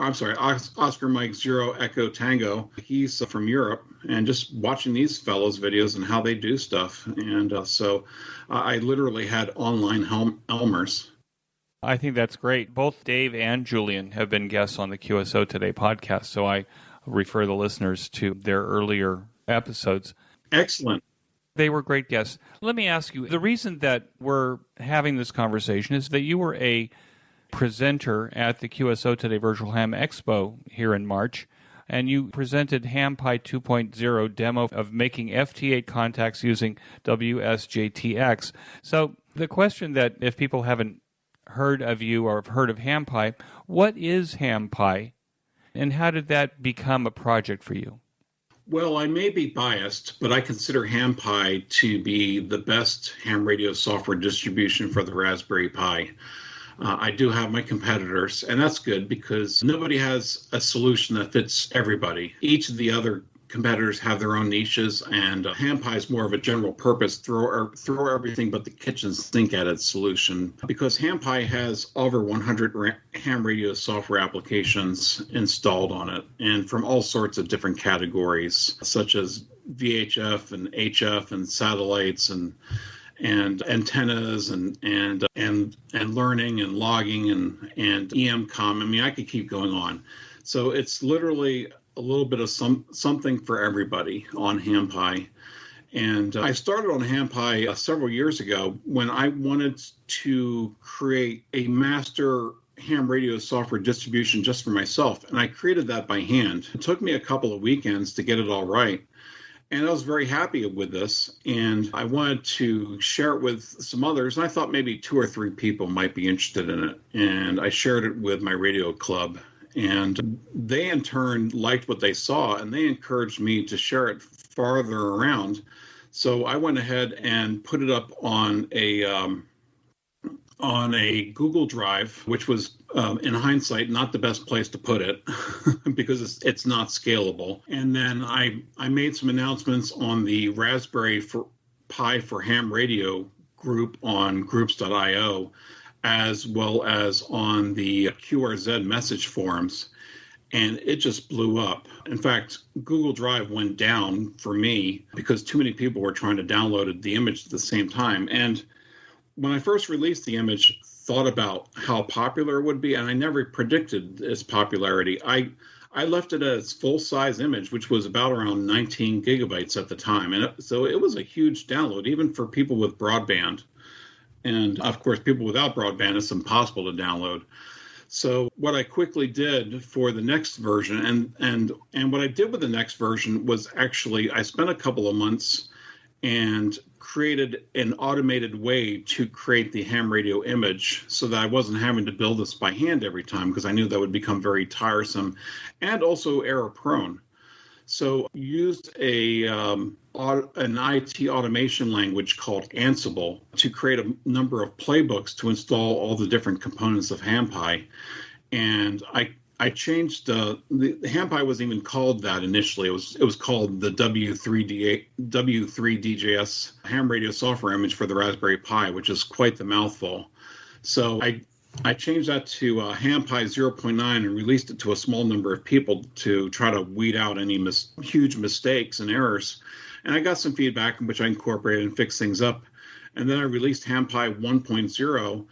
Echo Tango. He's from Europe, and just watching these fellows' videos and how they do stuff. And so I literally had online Elmers. I think that's great. Both Dave and Julian have been guests on the QSO Today podcast, so I refer the listeners to their earlier episodes. Excellent. They were great guests. Let me ask you, the reason that we're having this conversation is that you were a presenter at the QSO Today Virtual Ham Expo here in March, and you presented HamPi 2.0 demo of making FT8 contacts using WSJTX. So the question that if people haven't heard of you or have heard of HamPi, what is HamPi, and how did that become a project for you? Well, I may be biased, but I consider HamPi to be the best ham radio software distribution for the Raspberry Pi. I do have my competitors, and that's good because nobody has a solution that fits everybody. Each of the other competitors have their own niches, and HamPi is more of a general purpose, throw everything but the kitchen sink at its solution, because HamPi has over 100 ham radio software applications installed on it, and from all sorts of different categories, such as VHF and HF and satellites and antennas and learning and logging and EMCOM. I mean, I could keep going on. So it's literally a little bit of something for everybody on HamPi. And I started on HamPi several years ago when I wanted to create a master ham radio software distribution just for myself. And I created that by hand. It took me a couple of weekends to get it all right. And I was very happy with this. And I wanted to share it with some others. And I thought maybe 2 or 3 people might be interested in it. And I shared it with my radio club. And they, in turn, liked what they saw, and they encouraged me to share it farther around. So I went ahead and put it up on a Google Drive, which was, in hindsight, not the best place to put it because it's not scalable. And then I made some announcements on the Raspberry Pi for Ham Radio group on groups.io, as well as on the QRZ message forums, and it just blew up. In fact, Google Drive went down for me because too many people were trying to download the image at the same time. And when I first released the image, thought about how popular it would be, and I never predicted its popularity. I left it as full-size image, which was about around 19 gigabytes at the time, and so it was a huge download, even for people with broadband. And of course, people without broadband, it's impossible to download. So what I quickly did for the next version, and what I did with the next version was actually I spent a couple of months and created an automated way to create the ham radio image so that I wasn't having to build this by hand every time, because I knew that would become very tiresome and also error prone. So used an IT automation language called Ansible to create a number of playbooks to install all the different components of HamPi. And I changed the HamPi wasn't even called that initially. It was called the W3DJS ham radio software image for the Raspberry Pi, which is quite the mouthful. So I changed that to HamPi 0.9 and released it to a small number of people to try to weed out any huge mistakes and errors. And I got some feedback in which I incorporated and fixed things up. And then I released HamPi 1.0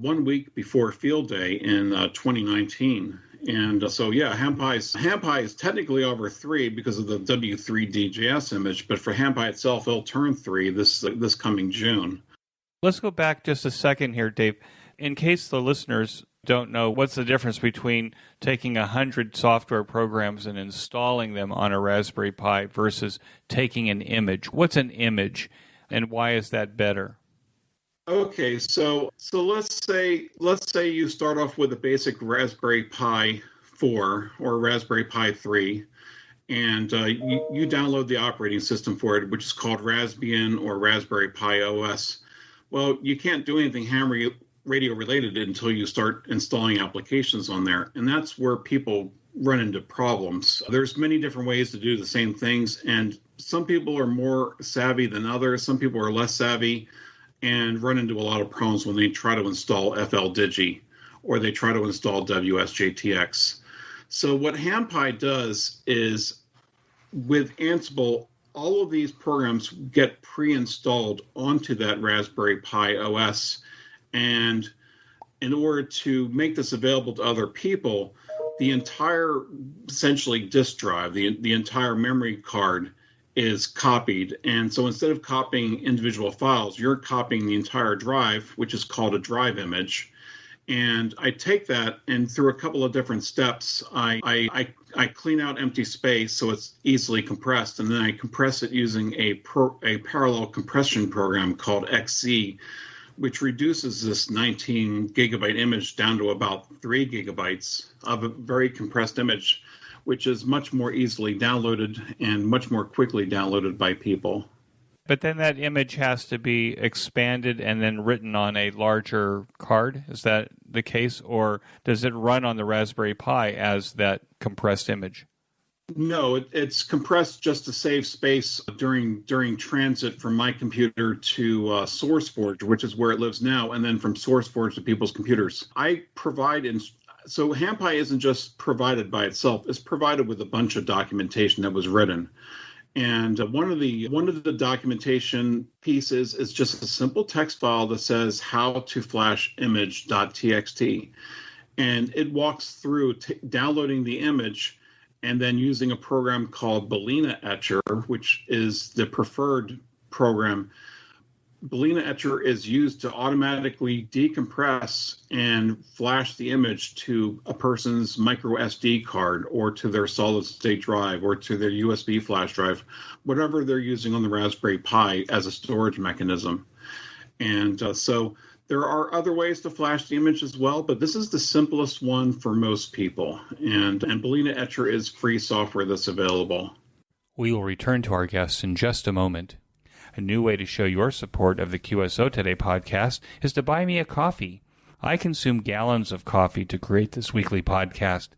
1 week before Field Day in 2019. And so, yeah, HamPi is technically over 3 because of the W3DJS image, but for HamPi itself, it'll turn 3 this coming June. Let's go back just a second here, Dave. In case the listeners don't know, what's the difference between taking 100 software programs and installing them on a Raspberry Pi versus taking an image? What's an image, and why is that better? Okay, so let's say you start off with a basic Raspberry Pi 4 or Raspberry Pi 3, and you download the operating system for it, which is called Raspbian or Raspberry Pi OS. Well, you can't do anything ham radio related until you start installing applications on there, and that's where people run into problems. There's many different ways to do the same things, and some people are more savvy than others. Some people are less savvy and run into a lot of problems when they try to install FLDigi or they try to install WSJTX. So what HamPi does is, with Ansible, all of these programs get pre-installed onto that Raspberry Pi OS. And in order to make this available to other people, the entire, essentially, disk drive, the entire memory card is copied. And so instead of copying individual files, you're copying the entire drive, which is called a drive image. And I take that, and through a couple of different steps, I clean out empty space so it's easily compressed, and then I compress it using a parallel compression program called XC, which reduces this 19 gigabyte image down to about 3 gigabytes of a very compressed image, which is much more easily downloaded and much more quickly downloaded by people. But then that image has to be expanded and then written on a larger card. Is that the case? Or does it run on the Raspberry Pi as that compressed image? No, it's compressed just to save space during transit from my computer to SourceForge, which is where it lives now, and then from SourceForge to people's computers. I provide so HamPi isn't just provided by itself; it's provided with a bunch of documentation that was written. And one of the documentation pieces is just a simple text file that says how to flash image.txt, and it walks through downloading the image and then using a program called Balena Etcher, which is the preferred program. Balena Etcher is used to automatically decompress and flash the image to a person's micro SD card or to their solid state drive or to their USB flash drive, whatever they're using on the Raspberry Pi as a storage mechanism. And so there are other ways to flash the image as well, but this is the simplest one for most people. And Balena Etcher is free software that's available. We will return to our guests in just a moment. A new way to show your support of the QSO Today podcast is to buy me a coffee. I consume gallons of coffee to create this weekly podcast.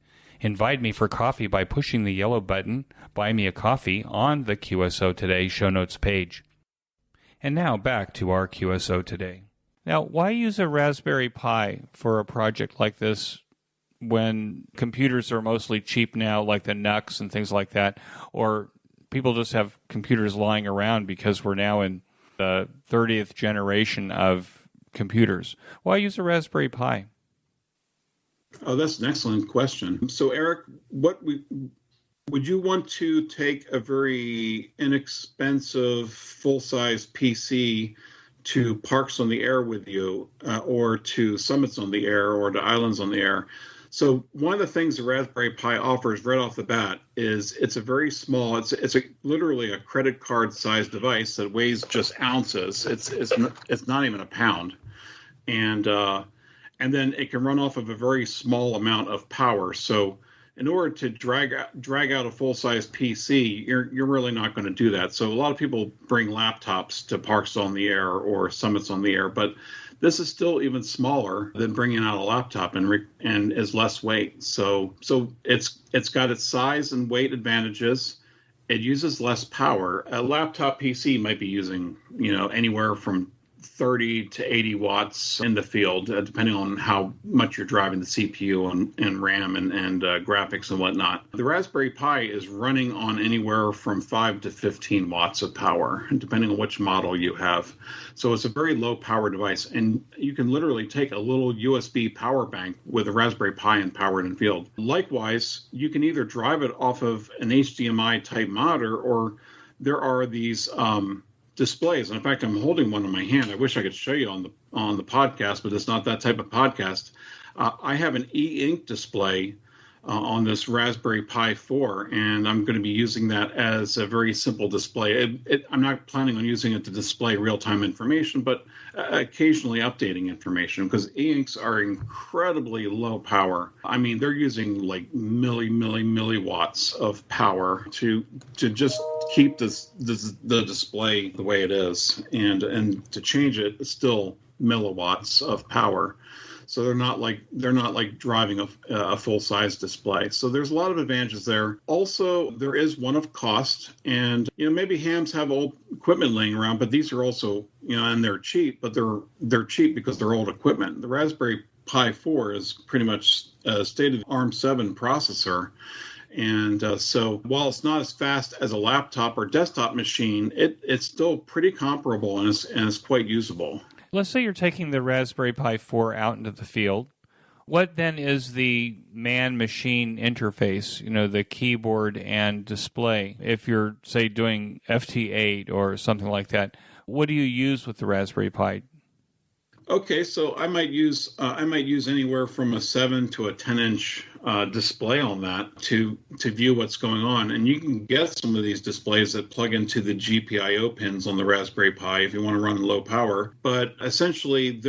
Invite me for coffee by pushing the yellow button, Buy Me a Coffee, on the QSO Today show notes page. And now back to our QSO Today. Now, why use a Raspberry Pi for a project like this when computers are mostly cheap now, like the NUCs and things like that, or people just have computers lying around because we're now in the 30th generation of computers? Why use a Raspberry Pi? Oh, that's an excellent question. So, Eric, would you want to take a very inexpensive full-size PC to Parks on the Air with you, or to Summits on the Air, or to Islands on the Air? So one of the things the Raspberry Pi offers right off the bat is it's a very small, literally a credit card sized device that weighs just ounces. It's not even a pound, and then it can run off of a very small amount of power. So in order to drag out a full size PC, you're really not going to do that. So a lot of people bring laptops to Parks on the Air or Summits on the Air, but this is still even smaller than bringing out a laptop and is less weight. So it's got its size and weight advantages. It uses less power. A laptop PC might be using, anywhere from 30 to 80 watts in the field, depending on how much you're driving the CPU and RAM and graphics and whatnot. The Raspberry Pi is running on anywhere from 5 to 15 watts of power, depending on which model you have. So it's a very low power device, and you can literally take a little USB power bank with a Raspberry Pi and power it in field. Likewise, you can either drive it off of an HDMI type monitor, or there are these displays. In fact, I'm holding one in my hand. I wish I could show you on the podcast, but it's not that type of podcast. I have an e-ink display on this Raspberry Pi 4, and I'm going to be using that as a very simple display. I'm not planning on using it to display real-time information, but occasionally updating information, because e-inks are incredibly low power. I mean, they're using like milliwatts of power to just keep the display the way it is, and to change it, it's still milliwatts of power. So they're not like driving a full size display. So there's a lot of advantages there. Also, there is one of cost, and maybe hams have old equipment laying around, but these are also and they're cheap, but they're cheap because they're old equipment. The Raspberry Pi 4 is pretty much a state of ARM7 processor. And so while it's not as fast as a laptop or desktop machine, it's still pretty comparable and it's quite usable. Let's say you're taking the Raspberry Pi 4 out into the field. What then is the man-machine interface, the keyboard and display? If you're, say, doing FT8 or something like that, what do you use with the Raspberry Pi? Okay, so I might use anywhere from a 7 to a 10-inch display on that to view what's going on. And you can get some of these displays that plug into the GPIO pins on the Raspberry Pi if you want to run low power. But essentially,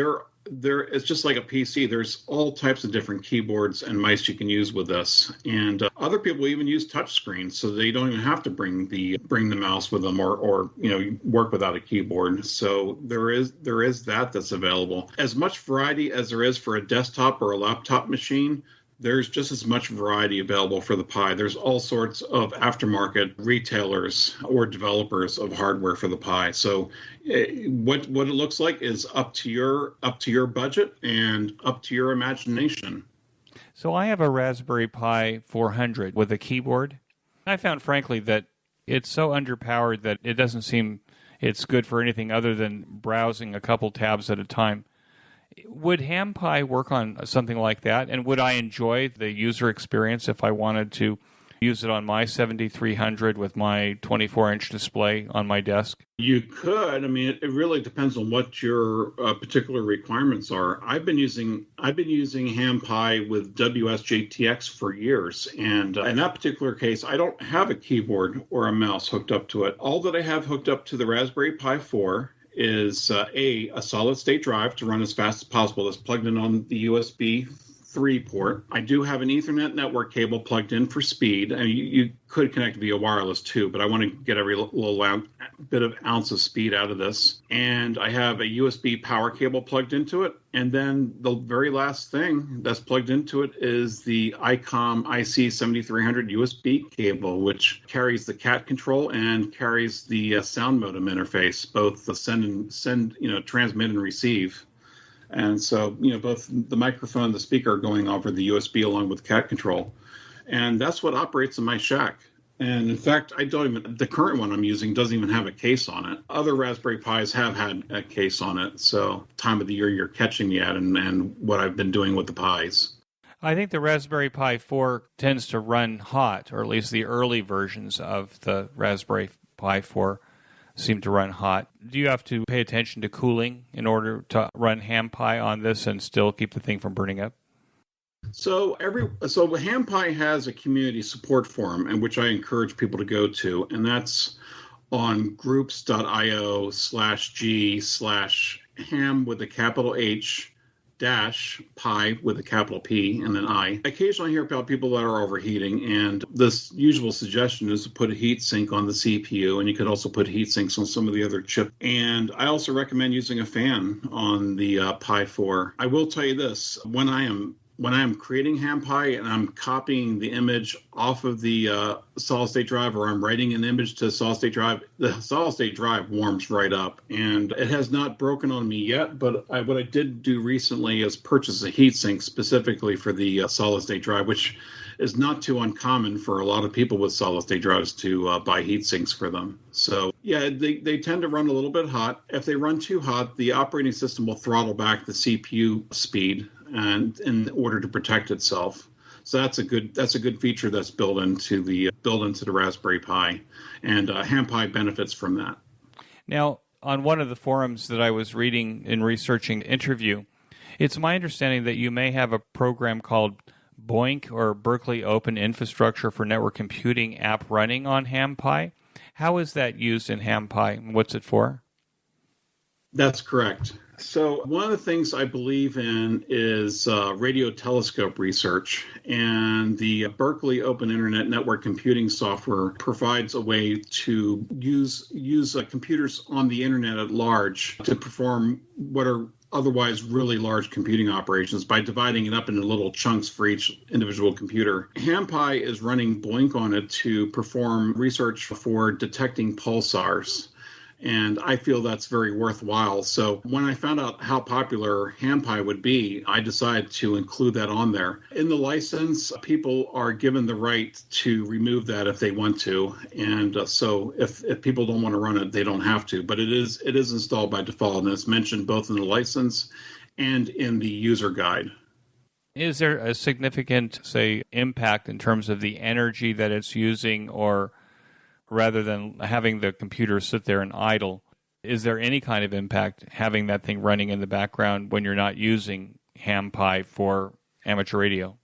it's just like a PC. There's all types of different keyboards and mice you can use with this. And other people even use touchscreens, so they don't even have to bring the mouse with them or work without a keyboard. So there is that's available. As much variety as there is for a desktop or a laptop machine, there's just as much variety available for the Pi. There's all sorts of aftermarket retailers or developers of hardware for the Pi. So what it looks like is up to your budget and up to your imagination. So I have a Raspberry Pi 400 with a keyboard. I found, frankly, that it's so underpowered that it doesn't seem it's good for anything other than browsing a couple tabs at a time. Would HamPi work on something like that? And would I enjoy the user experience if I wanted to use it on my 7300 with my 24-inch display on my desk? You could. I mean, it really depends on what your particular requirements are. I've been using HamPi with WSJTX for years, and in that particular case, I don't have a keyboard or a mouse hooked up to it. All that I have hooked up to the Raspberry Pi 4 is a solid-state drive to run as fast as possible that's plugged in on the USB 3 port. I do have an Ethernet network cable plugged in for speed. I mean, you could connect via wireless too, but I want to get every little bit of ounce of speed out of this. And I have a USB power cable plugged into it. And then the very last thing that's plugged into it is the Icom IC7300 USB cable, which carries the cat control and carries the sound modem interface, both the transmit and receive. And so, both the microphone and the speaker are going over the USB along with cat control. And that's what operates in my shack. And in fact, the current one I'm using doesn't even have a case on it. Other Raspberry Pis have had a case on it. So time of the year you're catching me at and what I've been doing with the Pis. I think the Raspberry Pi 4 tends to run hot, or at least the early versions of the Raspberry Pi 4 seem to run hot. Do you have to pay attention to cooling in order to run HamPi on this and still keep the thing from burning up? So HamPi has a community support forum, in which I encourage people to go to, and that's on groups.io/g/ham with a capital H dash pi with a capital P and an I. I occasionally hear about people that are overheating, and this usual suggestion is to put a heat sink on the CPU, and you could also put heat sinks on some of the other chips. And I also recommend using a fan on the Pi 4. I will tell you this, when I am creating HamPi and I'm copying the image off of the solid state drive, or I'm writing an image to solid state drive, the solid state drive warms right up. And it has not broken on me yet, but what I did do recently is purchase a heatsink specifically for the solid state drive, which is not too uncommon for a lot of people with solid state drives to buy heat sinks for them. So yeah, they tend to run a little bit hot. If they run too hot, the operating system will throttle back the CPU speed and in order to protect itself. So that's a good feature that's built into the Raspberry Pi, and HamPi benefits from that. Now, on one of the forums that I was reading in researching the interview, it's my understanding that you may have a program called BOINC, or Berkeley Open Infrastructure for Network Computing app, running on HamPi. How is that used in HamPi? What's it for? That's correct. So one of the things I believe in is radio telescope research, and the Berkeley Open Internet Network Computing software provides a way to use computers on the internet at large to perform what are otherwise really large computing operations by dividing it up into little chunks for each individual computer. HamPi is running BOINC on it to perform research for detecting pulsars. And I feel that's very worthwhile. So when I found out how popular HamPi would be, I decided to include that on there. In the license, people are given the right to remove that if they want to. And so if people don't want to run it, they don't have to. But it is installed by default, and it's mentioned both in the license and in the user guide. Is there a significant, say, impact in terms of the energy that it's using, or rather than having the computer sit there and idle, is there any kind of impact having that thing running in the background when you're not using HamPi for amateur radio?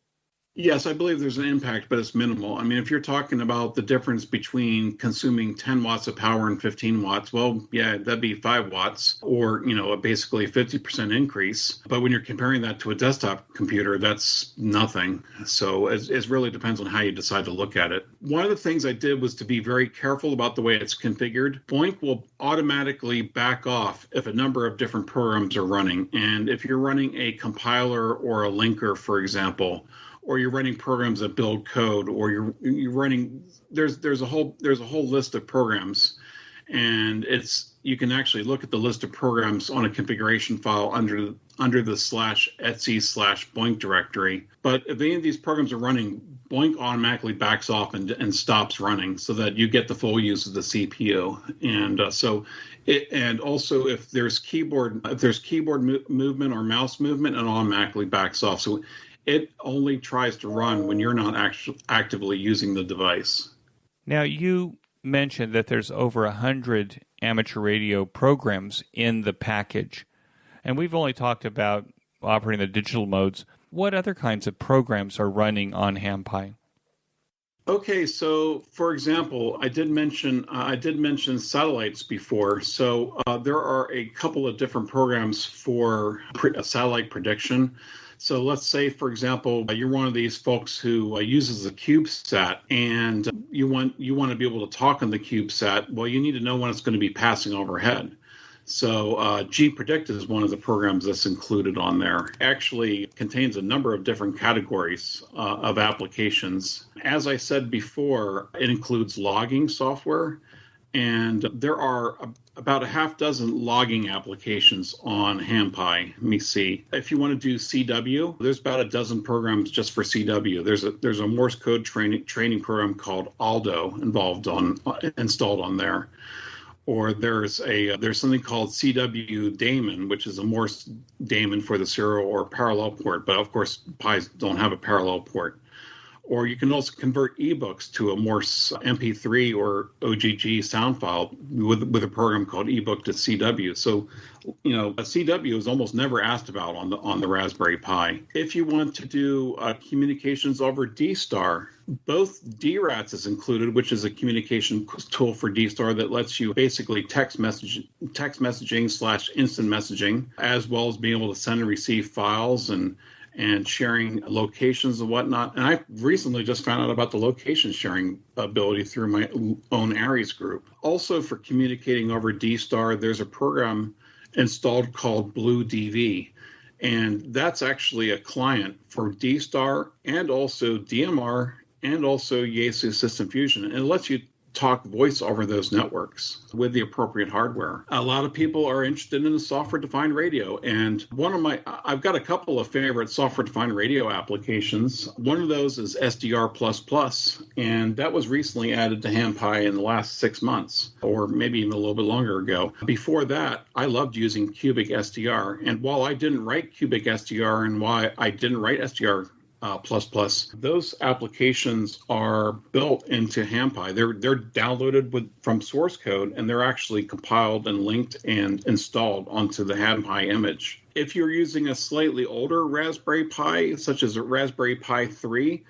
Yes, I believe there's an impact, but it's minimal. I mean, if you're talking about the difference between consuming 10 watts of power and 15 watts, well, yeah, that'd be 5 watts, or, basically a 50% increase. But when you're comparing that to a desktop computer, that's nothing. So it really depends on how you decide to look at it. One of the things I did was to be very careful about the way it's configured. BOINC will automatically back off if a number of different programs are running. And if you're running a compiler or a linker, for example, or you're running programs that build code, or you're running, there's a whole list of programs, and you can actually look at the list of programs on a configuration file under the /etc/BOINC directory. But if any of these programs are running, BOINC automatically backs off and stops running, so that you get the full use of the CPU. And also if there's keyboard movement or mouse movement, it automatically backs off. So it only tries to run when you're not actively using the device. Now, you mentioned that there's over 100 amateur radio programs in the package, and we've only talked about operating the digital modes. What other kinds of programs are running on HamPi? Okay, so for example, I did mention satellites before. So there are a couple of different programs for satellite prediction. So let's say, for example, you're one of these folks who uses a CubeSat, and you want to be able to talk on the CubeSat. Well, you need to know when it's going to be passing overhead. So gPredict is one of the programs that's included on there. Actually contains a number of different categories of applications. As I said before, it includes logging software, and there are about a half dozen logging applications on HamPi. Let me see. If you want to do CW, there's about a dozen programs just for CW. There's a Morse code training program called Aldo installed on there. Or there's something called CW daemon, which is a Morse daemon for the serial or parallel port. But of course, Pis don't have a parallel port. Or you can also convert ebooks to a more MP3 or OGG sound file with a program called ebook to CW. So, a CW is almost never asked about on the Raspberry Pi. If you want to do communications over D-Star, both DRATS is included, which is a communication tool for D-Star that lets you basically text messaging / instant messaging, as well as being able to send and receive files and sharing locations and whatnot. And I recently just found out about the location sharing ability through my own Aries group. Also, for communicating over D-Star, there's a program installed called Blue DV. And that's actually a client for D-Star and also DMR and also Yaesu System Fusion. And it lets you talk voice over those networks with the appropriate hardware. A lot of people are interested in the software-defined radio, and I've got a couple of favorite software-defined radio applications. One of those is SDR++, and that was recently added to HamPi in the last 6 months, or maybe even a little bit longer ago. Before that, I loved using Cubic SDR, and while I didn't write Cubic SDR and why I didn't write SDR++, those applications are built into HamPi. They're downloaded from source code, and they're actually compiled and linked and installed onto the HamPi image. If you're using a slightly older Raspberry Pi, such as a Raspberry Pi 3,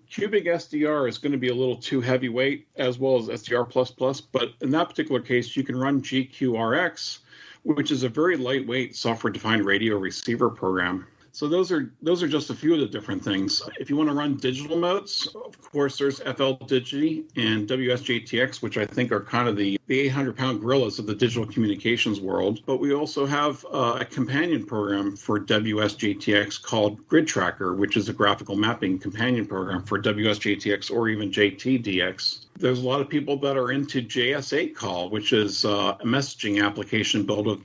Cubic SDR is going to be a little too heavyweight, as well as SDR++, but in that particular case, you can run GQRX, which is a very lightweight software-defined radio receiver program. So those are just a few of the different things. If you want to run digital modes, of course, there's FL Digi and WSJTX, which I think are kind of the 800-pound gorillas of the digital communications world. But we also have a companion program for WSJTX called Grid Tracker, which is a graphical mapping companion program for WSJTX or even JTDX. There's a lot of people that are into JS8 Call, which is a messaging application built on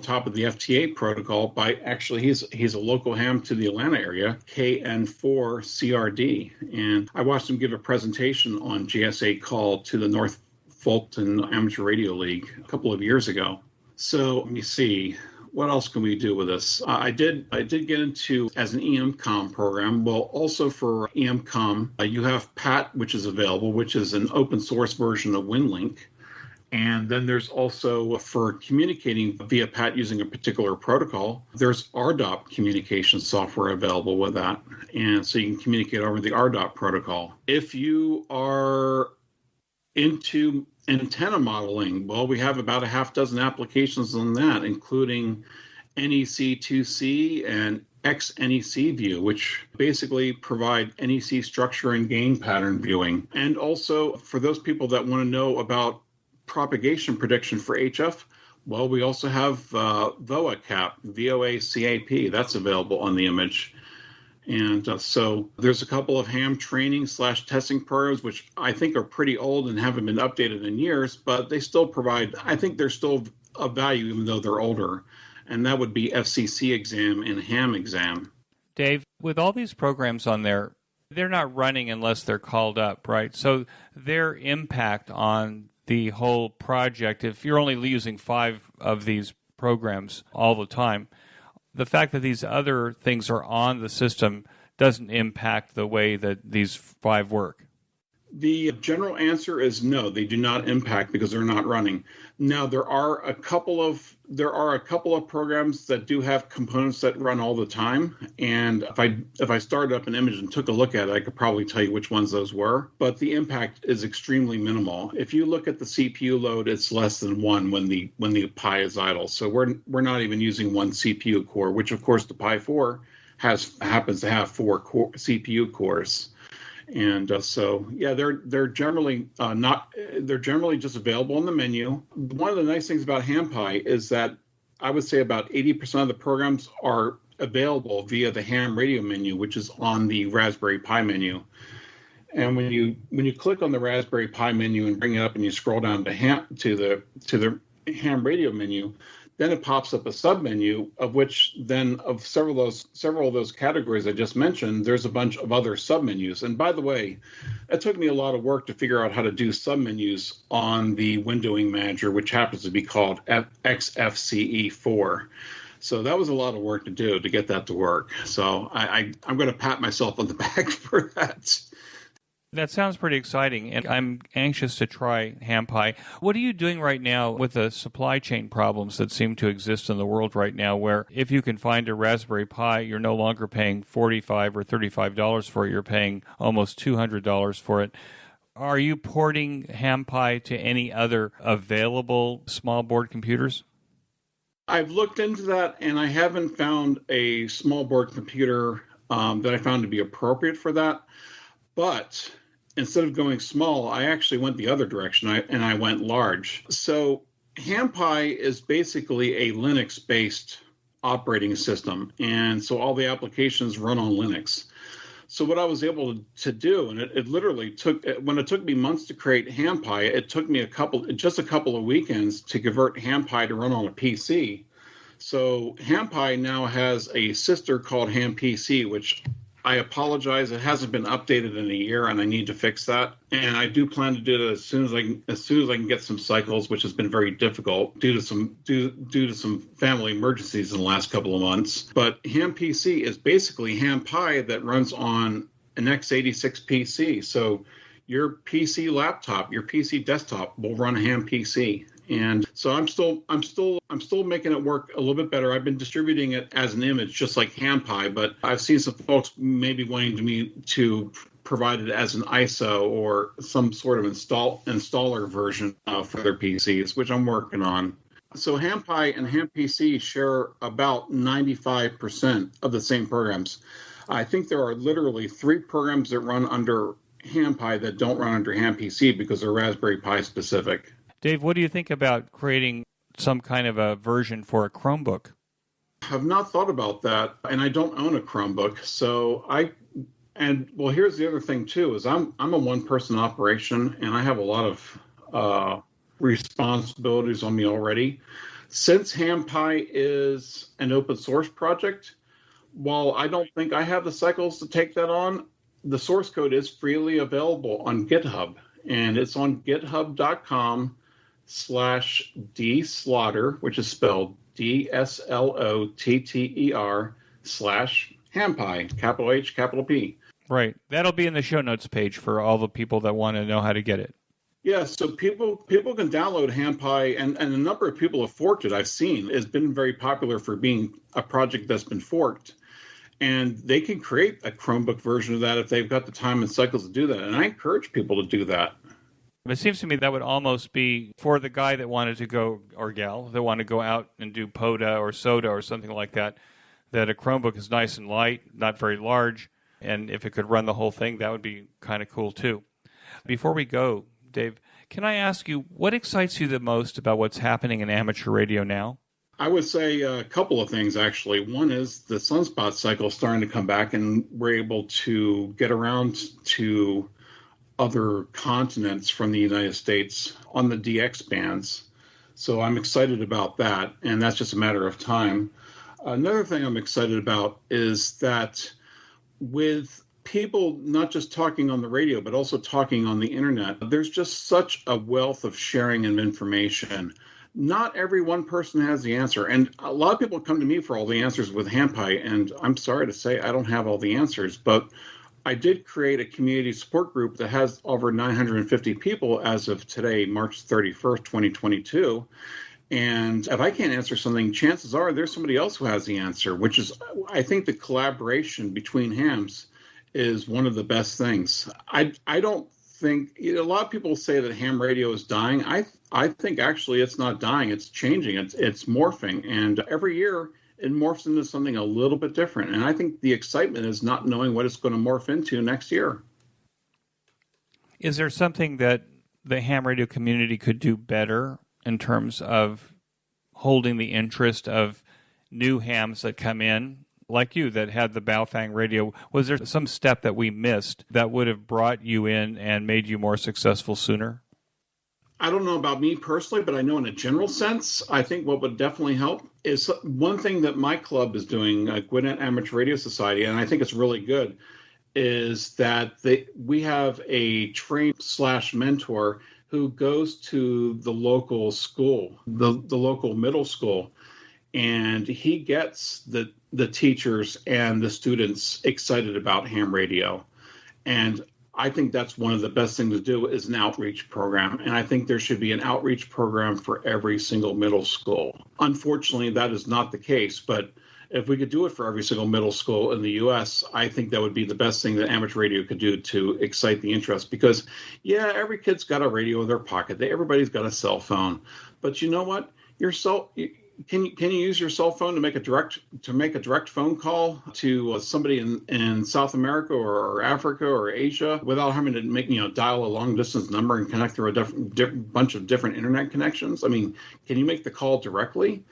top of the FT8 protocol by actually he's a local ham to the Atlanta area, KN4CRD. And I watched him give a presentation on JS8 Call to the North Fulton Amateur Radio League a couple of years ago. So let me see. What else can we do with this? I did get into as an EMCOM program. Well, also for EMCOM, you have PAT, which is available, which is an open source version of WinLink. And then there's also, for communicating via PAT using a particular protocol, there's RDOP communication software available with that. And so you can communicate over the RDOP protocol. If you are into antenna modeling, well, we have about a half dozen applications on that, including NEC2C and XNEC view, which basically provide NEC structure and gain pattern viewing. And also, for those people that want to know about propagation prediction for HF, well, we also have VOACAP, VOACAP, that's available on the image. And so there's a couple of ham training / testing programs, which I think are pretty old and haven't been updated in years, but they still provide, I think they're still of value even though they're older. And that would be FCC exam and ham exam. Dave, with all these programs on there, they're not running unless they're called up, right? So their impact on the whole project, if you're only using 5 of these programs all the time, the fact that these other things are on the system doesn't impact the way that these 5 work. The general answer is no, they do not impact because they're not running. Now there are a couple of programs that do have components that run all the time, and if I started up an image and took a look at it, I could probably tell you which ones those were. But the impact is extremely minimal. If you look at the CPU load, it's less than 1 when the Pi is idle. So we're not even using 1 CPU core, which of course the Pi 4 happens to have 4 CPU cores. And so, yeah, they're generally they're generally just available in the menu. One of the nice things about HamPi is that I would say about 80% of the programs are available via the ham radio menu, which is on the Raspberry Pi menu. And when you click on the Raspberry Pi menu and bring it up and you scroll down to the ham radio menu, then it pops up a submenu of which then of several of those categories I just mentioned, there's a bunch of other submenus. And by the way, it took me a lot of work to figure out how to do submenus on the windowing manager, which happens to be called XFCE4. So that was a lot of work to do to get that to work. So I'm going to pat myself on the back for that. That sounds pretty exciting, and I'm anxious to try HamPi. What are you doing right now with the supply chain problems that seem to exist in the world right now, where if you can find a Raspberry Pi, you're no longer paying $45 or $35 for it, you're paying almost $200 for it. Are you porting HamPi to any other available small board computers? I've looked into that, and I haven't found a small board computer that I found to be appropriate for that. But instead of going small, I actually went the other direction, and I went large. So HamPi is basically a Linux-based operating system, and so all the applications run on Linux. So what I was able to do, and it literally took, when it took me months to create HamPi, it took me just a couple of weekends to convert HamPi to run on a PC. So HamPi now has a sister called HamPC, which I apologize, it hasn't been updated in a year, and I need to fix that. And I do plan to do it as soon as I can get some cycles, which has been very difficult due to some family emergencies in the last couple of months. But HamPC is basically HamPi that runs on an x86 PC. So your PC laptop, your PC desktop will run HamPC. And so I'm still making it work a little bit better. I've been distributing it as an image, just like HamPi, but I've seen some folks maybe wanting me to provide it as an ISO or some sort of installer version for their PCs, which I'm working on. So HamPi and HamPC share about 95% of the same programs. I think there are literally 3 programs that run under HamPi that don't run under HamPC because they're Raspberry Pi specific. Dave, what do you think about creating some kind of a version for a Chromebook? I have not thought about that, and I don't own a Chromebook. So here's the other thing too, is I'm a one-person operation, and I have a lot of responsibilities on me already. Since HamPi is an open source project, while I don't think I have the cycles to take that on, the source code is freely available on GitHub, and it's on github.com/dslaughter, which is spelled DSLOTTER/HamPi, capital H, capital P. Right. That'll be in the show notes page for all the people that want to know how to get it. Yeah, so people can download HamPi, and a number of people have forked it. I've seen it's been very popular for being a project that's been forked. And they can create a Chromebook version of that if they've got the time and cycles to do that. And I encourage people to do that. It seems to me that would almost be for the guy that wanted to go, or gal, that want to go out and do PODA or SODA or something like that, that a Chromebook is nice and light, not very large, and if it could run the whole thing, that would be kind of cool too. Before we go, Dave, can I ask you, what excites you the most about what's happening in amateur radio now? I would say a couple of things, actually. One is the sunspot cycle is starting to come back, and we're able to get around to other continents from the United States on the DX bands. So I'm excited about that, and that's just a matter of time. Another thing I'm excited about is that with people not just talking on the radio, but also talking on the internet, there's just such a wealth of sharing of information. Not every one person has the answer. And a lot of people come to me for all the answers with HamPi, and I'm sorry to say I don't have all the answers, but I did create a community support group that has over 950 people as of today, March 31st, 2022. And if I can't answer something, chances are there's somebody else who has the answer, which is, I think the collaboration between hams is one of the best things. I don't think, a lot of people say that ham radio is dying. I think actually it's not dying, it's changing, it's morphing. And every year it morphs into something a little bit different. And I think the excitement is not knowing what it's going to morph into next year. Is there something that the ham radio community could do better in terms of holding the interest of new hams that come in, like you, that had the Baofeng radio? Was there some step that we missed that would have brought you in and made you more successful sooner? I don't know about me personally, but I know in a general sense, I think what would definitely help is one thing that my club is doing, Gwinnett Amateur Radio Society, and I think it's really good, is that we have a trainer/mentor who goes to the local school, the local middle school, and he gets the teachers and the students excited about ham radio. And I think that's one of the best things to do is an outreach program. And I think there should be an outreach program for every single middle school. Unfortunately, that is not the case, but if we could do it for every single middle school in the U.S., I think that would be the best thing that amateur radio could do to excite the interest. Because, yeah, every kid's got a radio in their pocket. Everybody's got a cell phone. But you know what? Can you use your cell phone to make a direct phone call to somebody in South America or Africa or Asia without having to dial a long distance number and connect through a bunch of different internet connections? I mean, can you make the call directly?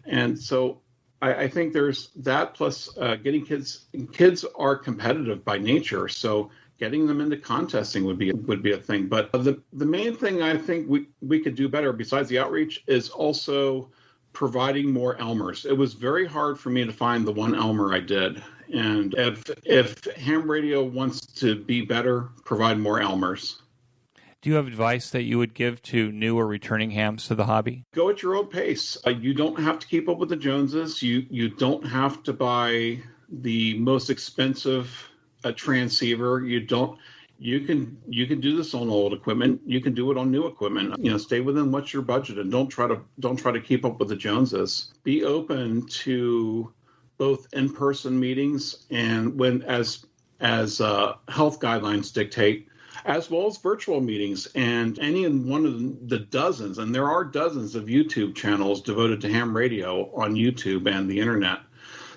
And so I think there's that, plus getting kids are competitive by nature, so getting them into contesting would be a thing. But the main thing I think we could do better besides the outreach is also providing more Elmers. It was very hard for me to find the one Elmer I did. And if ham radio wants to be better, provide more Elmers. Do you have advice that you would give to new or returning hams to the hobby? Go at your own pace. You don't have to keep up with the Joneses. You don't have to buy the most expensive transceiver. You can do this on old equipment. You can do it on new equipment. Stay within what's your budget, and don't try to keep up with the Joneses. Be open to both in-person meetings and when as health guidelines dictate, as well as virtual meetings, and any one of the dozens, and there are dozens of YouTube channels devoted to ham radio on YouTube and the internet.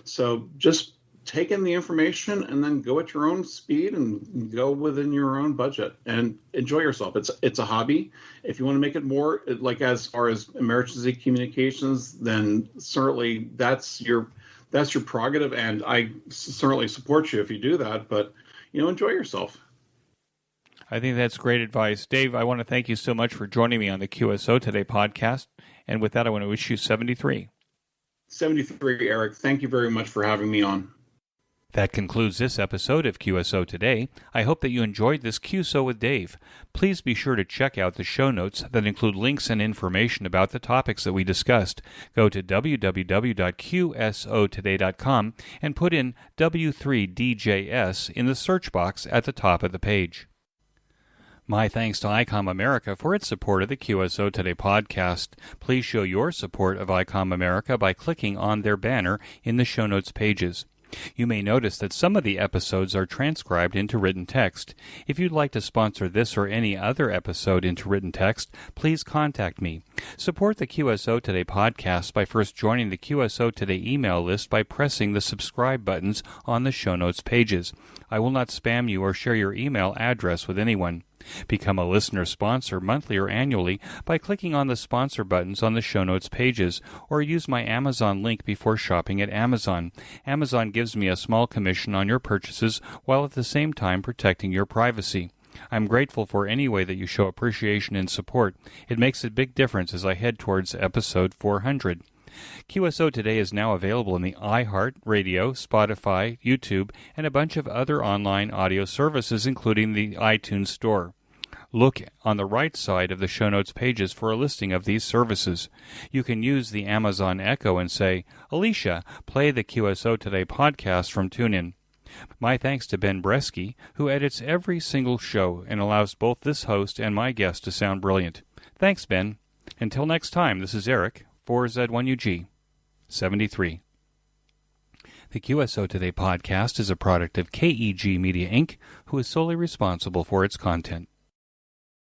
So just take in the information and then go at your own speed and go within your own budget and enjoy yourself. It's a hobby. If you want to make it more like as far as emergency communications, then certainly that's your prerogative, and I certainly support you if you do that. But enjoy yourself. I think that's great advice. Dave, I want to thank you so much for joining me on the QSO Today podcast. And with that, I want to wish you 73. 73, Eric. Thank you very much for having me on. That concludes this episode of QSO Today. I hope that you enjoyed this QSO with Dave. Please be sure to check out the show notes that include links and information about the topics that we discussed. Go to www.qsotoday.com and put in W3DJS in the search box at the top of the page. My thanks to Icom America for its support of the QSO Today podcast. Please show your support of Icom America by clicking on their banner in the show notes pages. You may notice that some of the episodes are transcribed into written text. If you'd like to sponsor this or any other episode into written text, please contact me. Support the QSO Today podcast by first joining the QSO Today email list by pressing the subscribe buttons on the show notes pages. I will not spam you or share your email address with anyone. Become a listener sponsor monthly or annually by clicking on the sponsor buttons on the show notes pages, or use my Amazon link before shopping at Amazon. Amazon gives me a small commission on your purchases while at the same time protecting your privacy. I'm grateful for any way that you show appreciation and support. It makes a big difference as I head towards episode 400. QSO Today is now available in the iHeart Radio, Spotify, YouTube, and a bunch of other online audio services, including the iTunes Store. Look on the right side of the show notes pages for a listing of these services. You can use the Amazon Echo and say, "Alicia, play the QSO Today podcast from TuneIn." My thanks to Ben Bresky, who edits every single show and allows both this host and my guest to sound brilliant. Thanks, Ben. Until next time, this is Eric, 4Z1UG, 73. The QSO Today podcast is a product of KEG Media Inc., who is solely responsible for its content.